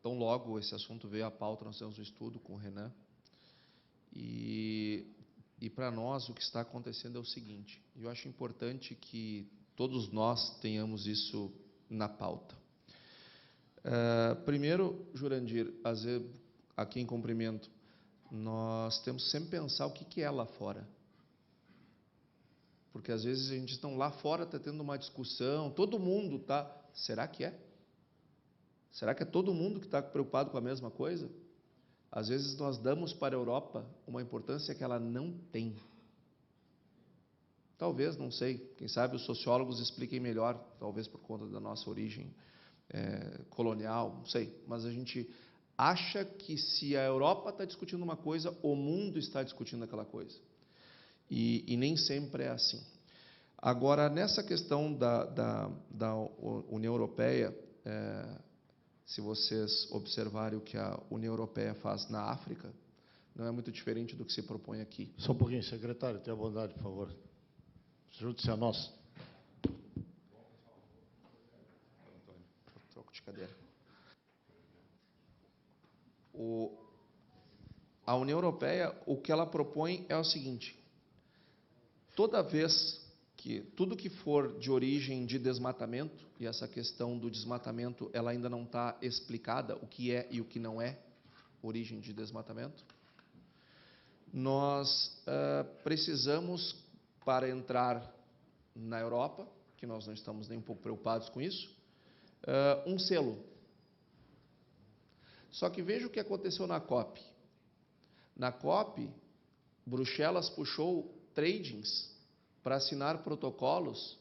tão logo esse assunto veio à pauta, nós fizemos um estudo com o Renan, e para nós o que está acontecendo é o seguinte, eu acho importante que todos nós tenhamos isso na pauta. Primeiro, Jurandir, aqui em cumprimento, nós temos que sempre pensar o que é lá fora. Porque às vezes a gente está lá fora, está tendo uma discussão, todo mundo está... Será que é? Será que é todo mundo que está preocupado com a mesma coisa? Às vezes nós damos para a Europa uma importância que ela não tem. Talvez, não sei, quem sabe os sociólogos expliquem melhor, talvez por conta da nossa origem colonial, não sei. Mas a gente acha que se a Europa está discutindo uma coisa, o mundo está discutindo aquela coisa. E nem sempre é assim. Agora, nessa questão da União Europeia, se vocês observarem o que a União Europeia faz na África, não é muito diferente do que se propõe aqui. Só um pouquinho, secretário, tenha bondade, por favor. Junte-se a nós. Troco de cadeira. A União Europeia, o que ela propõe é o seguinte: toda vez que tudo que for de origem de desmatamento, e essa questão do desmatamento ela ainda não está explicada, o que é e o que não é origem de desmatamento, nós precisamos, para entrar na Europa, que nós não estamos nem um pouco preocupados com isso, um selo. Só que veja o que aconteceu na COP. Na COP, Bruxelas puxou tradings para assinar protocolos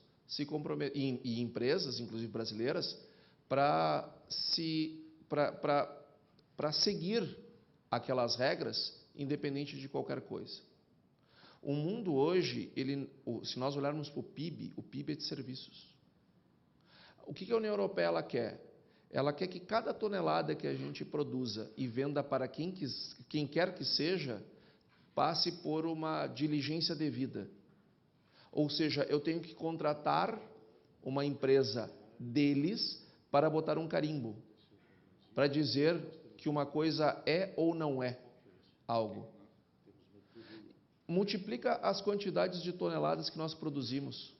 e empresas, inclusive brasileiras, para seguir aquelas regras, independente de qualquer coisa. O mundo hoje, se nós olharmos para o PIB é de serviços. O que a União Europeia ela quer? Ela quer que cada tonelada que a gente produza e venda para quem quer que seja, passe por uma diligência devida. Ou seja, eu tenho que contratar uma empresa deles para botar um carimbo, para dizer que uma coisa é ou não é algo. Multiplica as quantidades de toneladas que nós produzimos.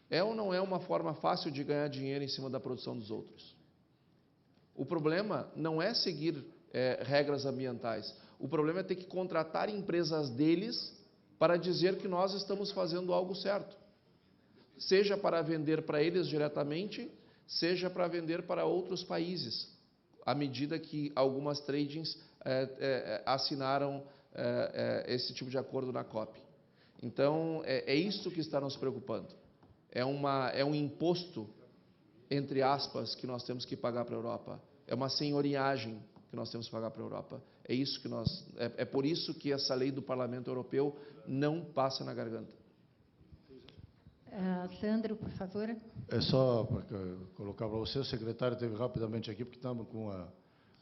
É ou não é uma forma fácil de ganhar dinheiro em cima da produção dos outros? O problema não é seguir regras ambientais. O problema é ter que contratar empresas deles para dizer que nós estamos fazendo algo certo. Seja para vender para eles diretamente, seja para vender para outros países, à medida que algumas tradings assinaram esse tipo de acordo na COP. Então, é isso que está nos preocupando. É um imposto, entre aspas, que nós temos que pagar para a Europa. É uma senhoriagem que nós temos que pagar para a Europa. É isso que é por isso que essa lei do Parlamento Europeu não passa na garganta. Sandro, por favor. É só para colocar para você, o secretário esteve rapidamente aqui, porque estamos com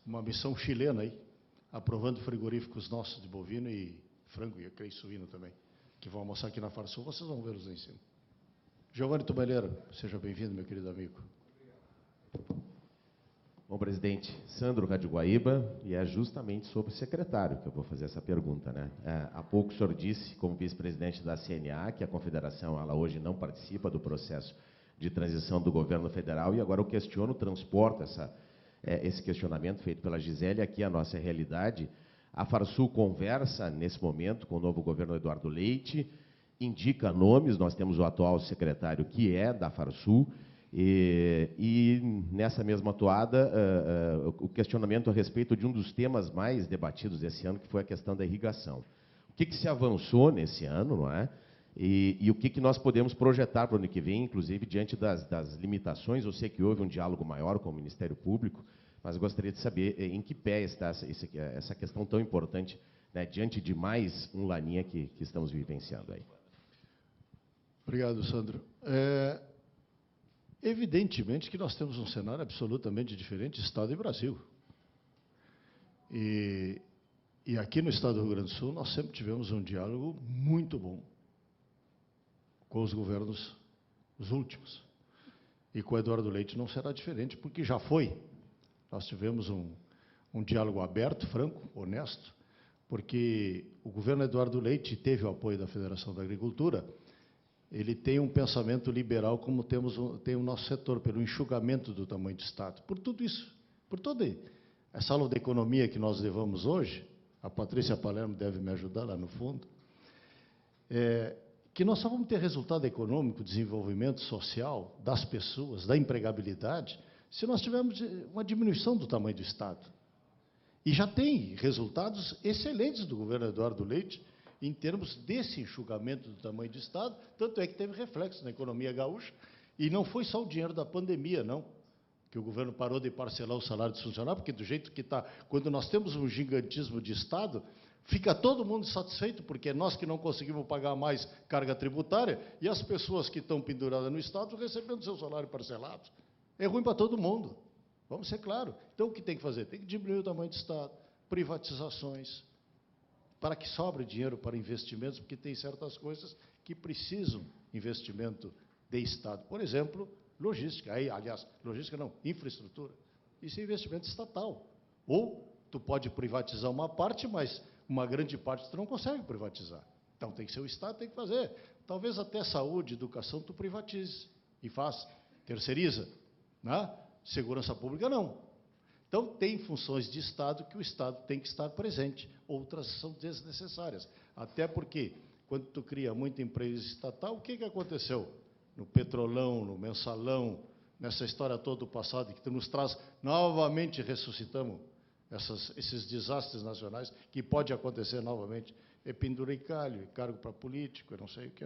uma missão chilena aí, aprovando frigoríficos nossos de bovino e frango, e creio suíno também, que vão almoçar aqui na Farsul, vocês vão vê-los lá em cima. Giovanni Tubeleiro, seja bem-vindo, meu querido amigo. Bom, presidente, Sandro Radiguaíba, e é justamente sobre o secretário que eu vou fazer essa pergunta, né? Há pouco o senhor disse, como vice-presidente da CNA, que a confederação, ela hoje não participa do processo de transição do governo federal, e agora eu questiono, transporto esse questionamento feito pela Gisele aqui, a nossa realidade. A Farsul conversa, nesse momento, com o novo governo Eduardo Leite, indica nomes, nós temos o atual secretário que é da Farsul, e nessa mesma toada, o questionamento a respeito de um dos temas mais debatidos esse ano, que foi a questão da irrigação. O que se avançou nesse ano, não é? E o que nós podemos projetar para o ano que vem, inclusive diante das limitações? Eu sei que houve um diálogo maior com o Ministério Público, mas gostaria de saber em que pé está essa questão tão importante, né, diante de mais um Laninha que estamos vivenciando aí. Obrigado, Sandro. Evidentemente que nós temos um cenário absolutamente diferente, Estado e Brasil. E aqui no Estado do Rio Grande do Sul, nós sempre tivemos um diálogo muito bom com os governos, os últimos. E com o Eduardo Leite não será diferente, porque já foi. Nós tivemos um diálogo aberto, franco, honesto, porque o governo Eduardo Leite teve o apoio da Federação da Agricultura. Ele tem um pensamento liberal, como tem o nosso setor, pelo enxugamento do tamanho do Estado. Por tudo isso, por toda essa aula de economia que nós levamos hoje, a Patrícia Palermo deve me ajudar lá no fundo, que nós só vamos ter resultado econômico, desenvolvimento social das pessoas, da empregabilidade, se nós tivermos uma diminuição do tamanho do Estado. E já tem resultados excelentes do governo Eduardo Leite, em termos desse enxugamento do tamanho do Estado, tanto é que teve reflexo na economia gaúcha, e não foi só o dinheiro da pandemia, não, que o governo parou de parcelar o salário dos funcionários, porque do jeito que está, quando nós temos um gigantismo de Estado, fica todo mundo satisfeito, porque é nós que não conseguimos pagar mais carga tributária, e as pessoas que estão penduradas no Estado recebendo seu salário parcelado. É ruim para todo mundo, vamos ser claros. Então, o que tem que fazer? Tem que diminuir o tamanho do Estado, privatizações, para que sobre dinheiro para investimentos, porque tem certas coisas que precisam investimento de Estado. Por exemplo, logística. Aliás, logística não, infraestrutura. Isso é investimento estatal. Ou tu pode privatizar uma parte, mas uma grande parte tu não consegue privatizar. Então tem que ser o Estado, tem que fazer. Talvez até saúde, educação, tu privatize e faz, terceiriza. Né? Segurança pública, não. Então, tem funções de Estado que o Estado tem que estar presente, outras são desnecessárias. Até porque, quando tu cria muita empresa estatal, o que aconteceu? No Petrolão, no Mensalão, nessa história toda do passado, que tu nos traz, novamente ressuscitamos esses desastres nacionais, que pode acontecer novamente, penduricalho, cargo para político, não sei o que,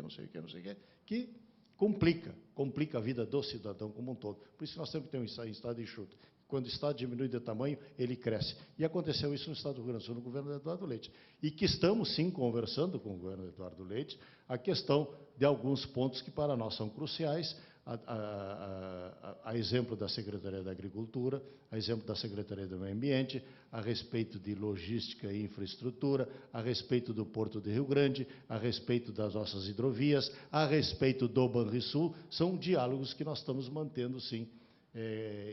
que complica a vida do cidadão como um todo. Por isso nós temos que ter um Estado enxuto. Quando o Estado diminui de tamanho, ele cresce. E aconteceu isso no Estado do Rio Grande do Sul, no governo Eduardo Leite. E que estamos, sim, conversando com o governo Eduardo Leite, a questão de alguns pontos que para nós são cruciais, a exemplo da Secretaria da Agricultura, a exemplo da Secretaria do Meio Ambiente, a respeito de logística e infraestrutura, a respeito do Porto de Rio Grande, a respeito das nossas hidrovias, a respeito do Banrisul, são diálogos que nós estamos mantendo, sim,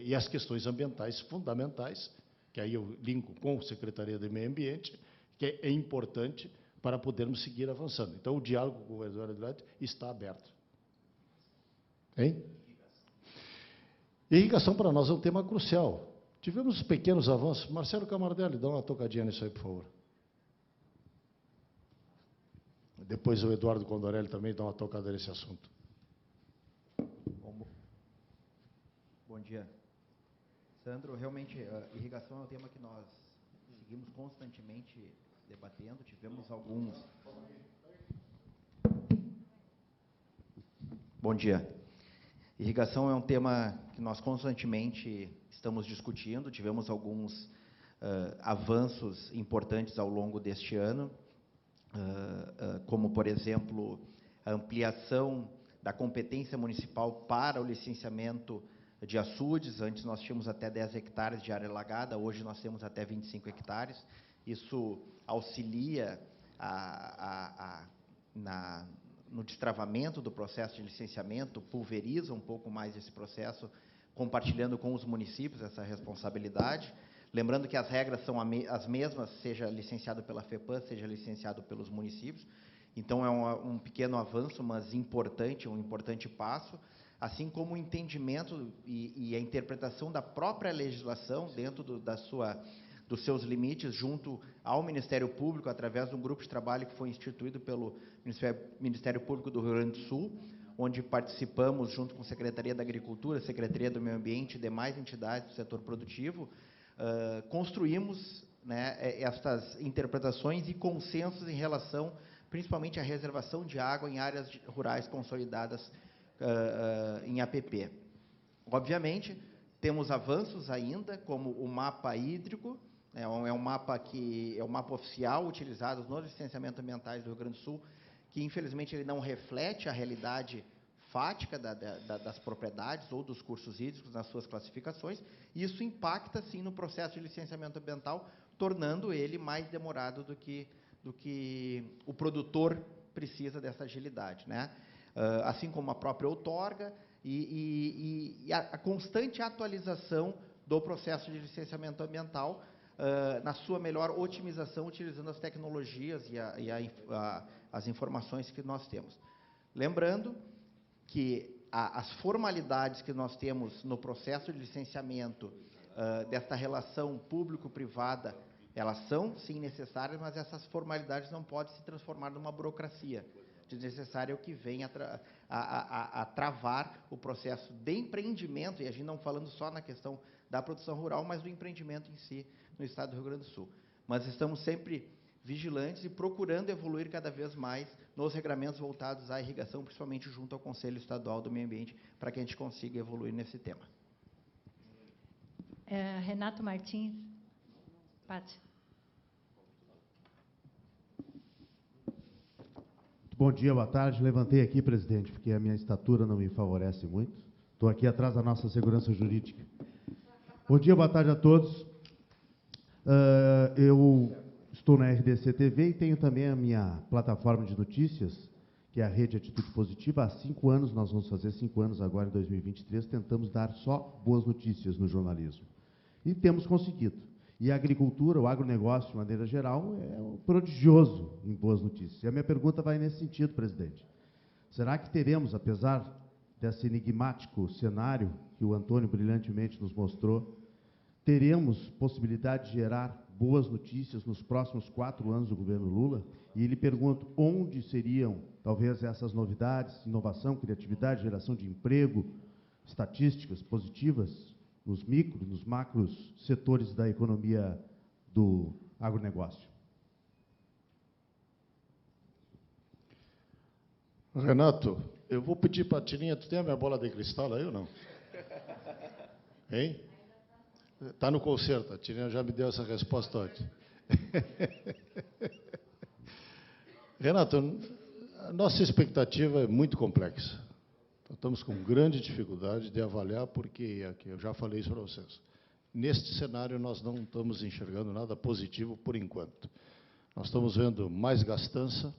e as questões ambientais fundamentais, que aí eu linko com a Secretaria do Meio Ambiente, que é importante para podermos seguir avançando. Então, o diálogo com o Eduardo Leite está aberto. Hein? Irrigação para nós é um tema crucial. Tivemos pequenos avanços. Marcelo Camardelli, dá uma tocadinha nisso aí, por favor. Depois o Eduardo Condorelli também dá uma tocada nesse assunto. Bom dia. Sandro, realmente, a irrigação é um tema que nós seguimos constantemente debatendo. Tivemos alguns... Bom dia. Irrigação é um tema que nós constantemente estamos discutindo. Tivemos alguns avanços importantes ao longo deste ano, como, por exemplo, a ampliação da competência municipal para o licenciamento de açudes. Antes nós tínhamos até 10 hectares de área alagada, hoje nós temos até 25 hectares. Isso auxilia no destravamento do processo de licenciamento, pulveriza um pouco mais esse processo, compartilhando com os municípios essa responsabilidade. Lembrando que as regras são as mesmas, seja licenciado pela FEPAM, seja licenciado pelos municípios. Então, é um pequeno avanço, mas importante, um importante passo, assim como o entendimento e a interpretação da própria legislação dentro dos seus limites, junto ao Ministério Público, através de um grupo de trabalho que foi instituído pelo Ministério Público do Rio Grande do Sul, onde participamos, junto com a Secretaria da Agricultura, Secretaria do Meio Ambiente e demais entidades do setor produtivo, construímos, né, estas interpretações e consensos em relação, principalmente, à reservação de água em áreas rurais consolidadas em APP. Obviamente, temos avanços ainda, como o mapa hídrico, é um mapa oficial utilizado nos licenciamentos ambientais do Rio Grande do Sul, que, infelizmente, ele não reflete a realidade fática das propriedades ou dos cursos hídricos nas suas classificações, e isso impacta, sim, no processo de licenciamento ambiental, tornando ele mais demorado do que o produtor precisa dessa agilidade, né? Assim como a própria outorga e a constante atualização do processo de licenciamento ambiental, na sua melhor otimização, utilizando as tecnologias e as informações que nós temos. Lembrando que as formalidades que nós temos no processo de licenciamento desta relação público-privada, elas são, sim, necessárias, mas essas formalidades não podem se transformar numa burocracia desnecessária, o que vem a travar o processo de empreendimento, e a gente não falando só na questão da produção rural, mas do empreendimento em si no estado do Rio Grande do Sul. Mas estamos sempre vigilantes e procurando evoluir cada vez mais nos regramentos voltados à irrigação, principalmente junto ao Conselho Estadual do Meio Ambiente, para que a gente consiga evoluir nesse tema. Renato Martins. Pati. Bom dia, boa tarde. Levantei aqui, presidente, porque a minha estatura não me favorece muito. Estou aqui atrás da nossa segurança jurídica. Bom dia, boa tarde a todos. Eu estou na RDC TV e tenho também a minha plataforma de notícias, que é a Rede Atitude Positiva. Há 5 anos, nós vamos fazer 5 anos agora, em 2023, tentamos dar só boas notícias no jornalismo. E temos conseguido. E a agricultura, o agronegócio, de maneira geral, é prodigioso em boas notícias. E a minha pergunta vai nesse sentido, presidente. Será que teremos, apesar desse enigmático cenário que o Antônio brilhantemente nos mostrou, teremos possibilidade de gerar boas notícias nos próximos 4 anos do governo Lula? E lhe pergunto, onde seriam, talvez, essas novidades, inovação, criatividade, geração de emprego, estatísticas positivas, nos micros, nos macros setores da economia do agronegócio? Renato, eu vou pedir para a Tirinha, tu tem a minha bola de cristal aí ou não? Hein? Está no concerto, a Tirinha já me deu essa resposta antes. Renato, a nossa expectativa é muito complexa. Estamos com grande dificuldade de avaliar, porque, aqui eu já falei isso para vocês, neste cenário nós não estamos enxergando nada positivo por enquanto. Nós estamos vendo mais gastança.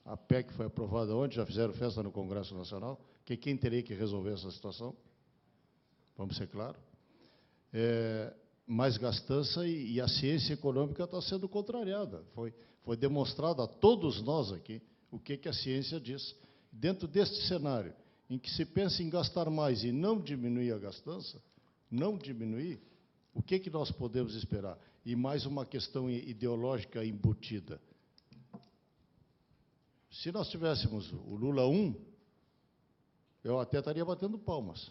A PEC foi aprovada ontem, já fizeram festa no Congresso Nacional, que quem teria que resolver essa situação? Vamos ser claros. Mais gastança e a ciência econômica está sendo contrariada. Foi demonstrado a todos nós aqui o que a ciência diz. Dentro deste cenário, em que se pensa em gastar mais e não diminuir a gastança, o que nós podemos esperar? E mais uma questão ideológica embutida. Se nós tivéssemos o Lula 1, eu até estaria batendo palmas,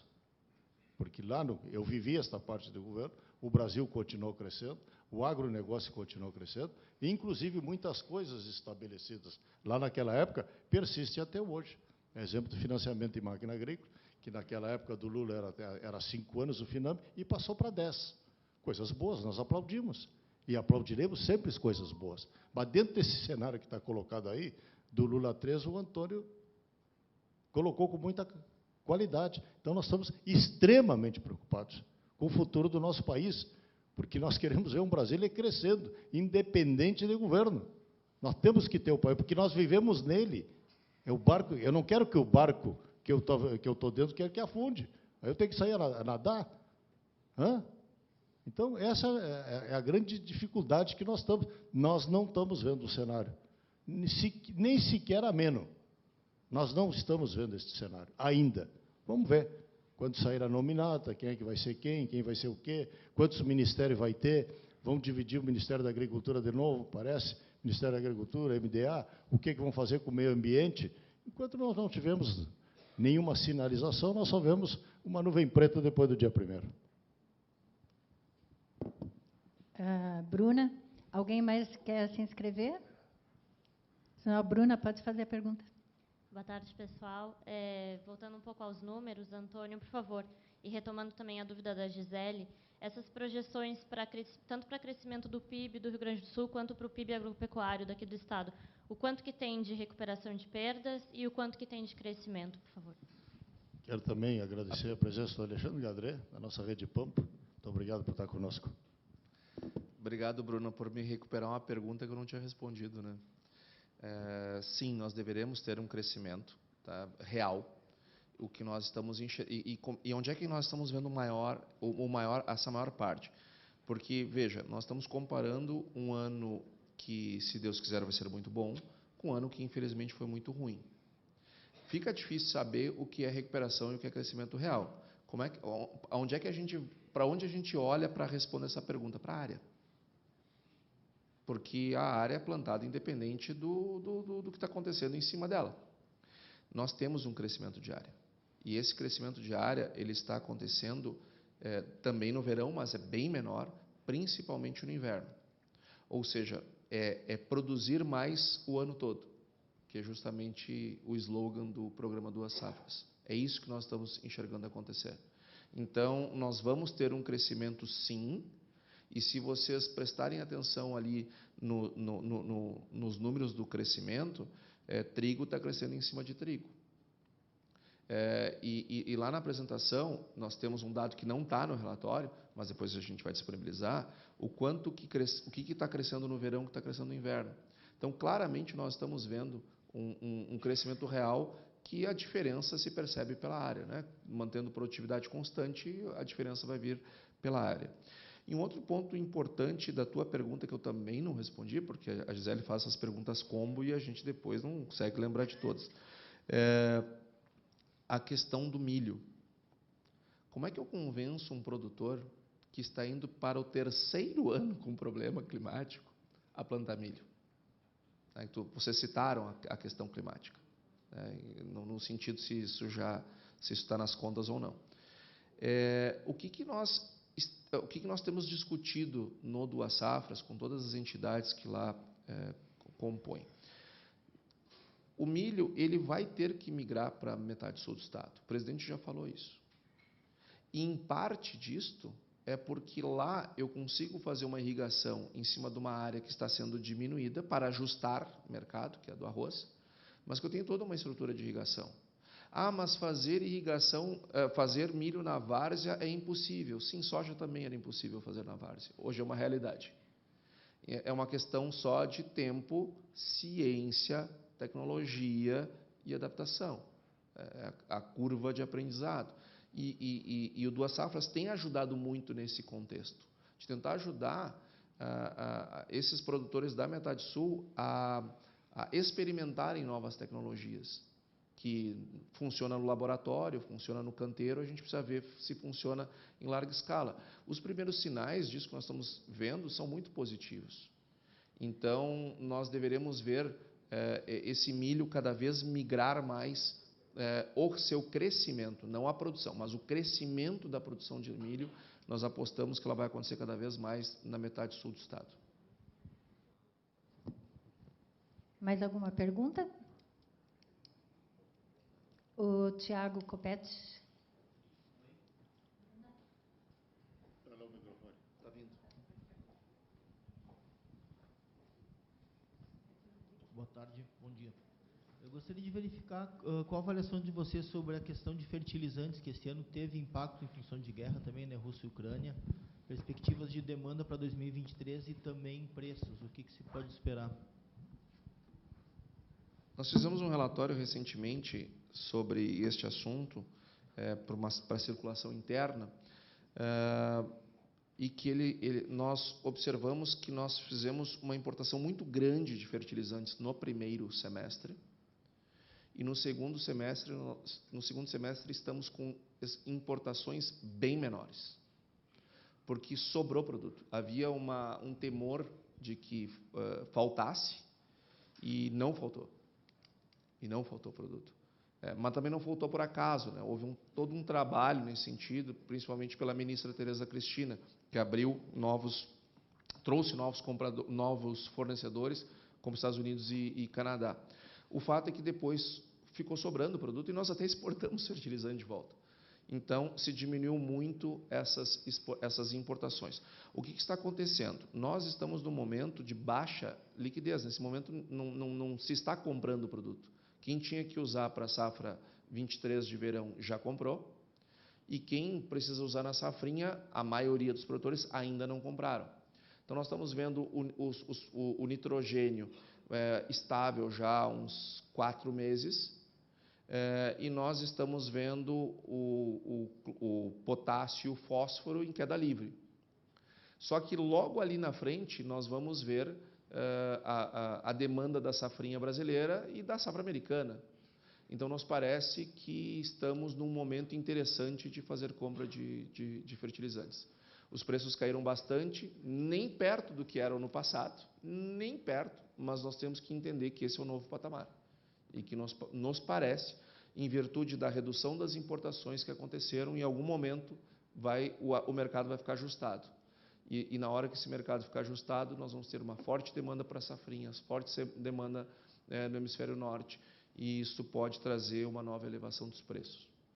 porque lá eu vivi esta parte do governo, o Brasil continuou crescendo, o agronegócio continuou crescendo, e, inclusive, muitas coisas estabelecidas lá naquela época persistem até hoje. Exemplo do financiamento de máquina agrícola, que naquela época do Lula era 5 anos o FINAME, e passou para 10. Coisas boas, nós aplaudimos. E aplaudiremos sempre as coisas boas. Mas dentro desse cenário que está colocado aí, do Lula 3, o Antônio colocou com muita qualidade. Então, nós estamos extremamente preocupados com o futuro do nosso país, porque nós queremos ver um Brasília crescendo, independente de governo. Nós temos que ter o país, porque nós vivemos nele. É o barco, eu não quero que o barco que eu estou dentro quero que afunde. Aí eu tenho que sair a nadar. Hã? Então, essa é a grande dificuldade que nós estamos. Nós não estamos vendo o cenário, nem sequer ameno. Nós não estamos vendo esse cenário ainda. Vamos ver. Quando sair a nominata, quem é que vai ser quem vai ser o quê, quantos ministérios vai ter, vamos dividir o Ministério da Agricultura de novo, parece, Ministério da Agricultura, MDA, o que vão fazer com o meio ambiente. Enquanto nós não tivemos nenhuma sinalização, nós só vemos uma nuvem preta depois do dia 1º. Bruna, alguém mais quer se inscrever? Senão a Bruna pode fazer a pergunta. Boa tarde, pessoal. Voltando um pouco aos números, Antônio, por favor, e retomando também a dúvida da Gisele, essas projeções tanto para crescimento do PIB do Rio Grande do Sul quanto para o PIB agropecuário daqui do Estado, o quanto que tem de recuperação de perdas e o quanto que tem de crescimento, por favor. Quero também agradecer a presença do Alexandre Gadré, da nossa Rede Pampa. Muito obrigado por estar conosco. Obrigado, Bruna, por me recuperar uma pergunta que eu não tinha respondido, né? Sim, nós deveremos ter um crescimento, tá, real. O que nós estamos e onde é que nós estamos vendo essa maior parte? Porque, veja, nós estamos comparando um ano que, se Deus quiser, vai ser muito bom, com um ano que, infelizmente, foi muito ruim. Fica difícil saber o que é recuperação e o que é crescimento real. Para onde a gente olha para responder essa pergunta? Para a área. Porque a área é plantada independente do que está acontecendo em cima dela. Nós temos um crescimento de área. E esse crescimento de área ele está acontecendo também no verão, mas é bem menor, principalmente no inverno. Ou seja, é produzir mais o ano todo, que é justamente o slogan do programa Duas Safras. É isso que nós estamos enxergando acontecer. Então, nós vamos ter um crescimento, sim. E se vocês prestarem atenção ali nos números do crescimento, trigo está crescendo em cima de trigo. E lá na apresentação, nós temos um dado que não está no relatório, mas depois a gente vai disponibilizar, o que está crescendo no verão, o que está crescendo no inverno. Então, claramente, nós estamos vendo um crescimento real que a diferença se percebe pela área, né? Mantendo produtividade constante, a diferença vai vir pela área. E um outro ponto importante da tua pergunta, que eu também não respondi, porque a Gisele faz essas perguntas combo e a gente depois não consegue lembrar de todas. A questão do milho. Como é que eu convenço um produtor que está indo para o 3º ano com problema climático a plantar milho? Então, vocês citaram a questão climática, no sentido se isso está nas contas ou não. O que nós temos discutido no Duas Safras, com todas as entidades que lá compõem? O milho ele vai ter que migrar para a metade sul do estado. O presidente já falou isso. E, em parte disto, é porque lá eu consigo fazer uma irrigação em cima de uma área que está sendo diminuída para ajustar o mercado, que é do arroz, mas que eu tenho toda uma estrutura de irrigação. Mas fazer irrigação, fazer milho na várzea é impossível. Sim, soja também era impossível fazer na várzea. Hoje é uma realidade. É uma questão só de tempo, ciência, tecnologia e adaptação. A curva de aprendizado. E o Duas Safras tem ajudado muito nesse contexto, de tentar ajudar esses produtores da metade sul a experimentarem novas tecnologias, que funciona no laboratório, funciona no canteiro, a gente precisa ver se funciona em larga escala. Os primeiros sinais disso que nós estamos vendo são muito positivos. Então, nós deveremos ver esse milho cada vez migrar mais, o seu crescimento, não a produção, mas o crescimento da produção de milho, nós apostamos que ela vai acontecer cada vez mais na metade sul do estado. Mais alguma pergunta? O Tiago Copete. Está vindo. Boa tarde, bom dia. Eu gostaria de verificar qual a avaliação de vocês sobre a questão de fertilizantes, que este ano teve impacto em função de guerra também, né, Rússia e Ucrânia, perspectivas de demanda para 2023 e também preços, o que se pode esperar? Nós fizemos um relatório recentemente sobre este assunto para a circulação interna, e que nós observamos que nós fizemos uma importação muito grande de fertilizantes no primeiro semestre, e no segundo semestre estamos com importações bem menores, porque sobrou produto. Havia um temor de que faltasse, e não faltou. E não faltou produto. Mas também não faltou por acaso, né? Houve todo um trabalho nesse sentido, principalmente pela ministra Tereza Cristina, que trouxe novos fornecedores, como Estados Unidos e Canadá. O fato é que depois ficou sobrando produto e nós até exportamos fertilizante de volta. Então, se diminuiu muito essas importações. O que está acontecendo? Nós estamos num momento de baixa liquidez. Nesse momento, não se está comprando produto. Quem tinha que usar para a safra 23 de verão já comprou, e quem precisa usar na safrinha, a maioria dos produtores ainda não compraram. Então, nós estamos vendo o nitrogênio estável já há uns 4 meses, e nós estamos vendo o potássio e o fósforo em queda livre. Só que logo ali na frente nós vamos ver a demanda da safrinha brasileira e da safra americana. Então, nos parece que estamos num momento interessante de fazer compra de fertilizantes. Os preços caíram bastante, nem perto do que eram no passado, nem perto, mas nós temos que entender que esse é o novo patamar. E que nos parece, em virtude da redução das importações que aconteceram, em algum momento o mercado vai ficar ajustado. E na hora que esse mercado ficar ajustado, nós vamos ter uma forte demanda para safrinhas, forte demanda no hemisfério norte, e isso pode trazer uma nova elevação dos preços.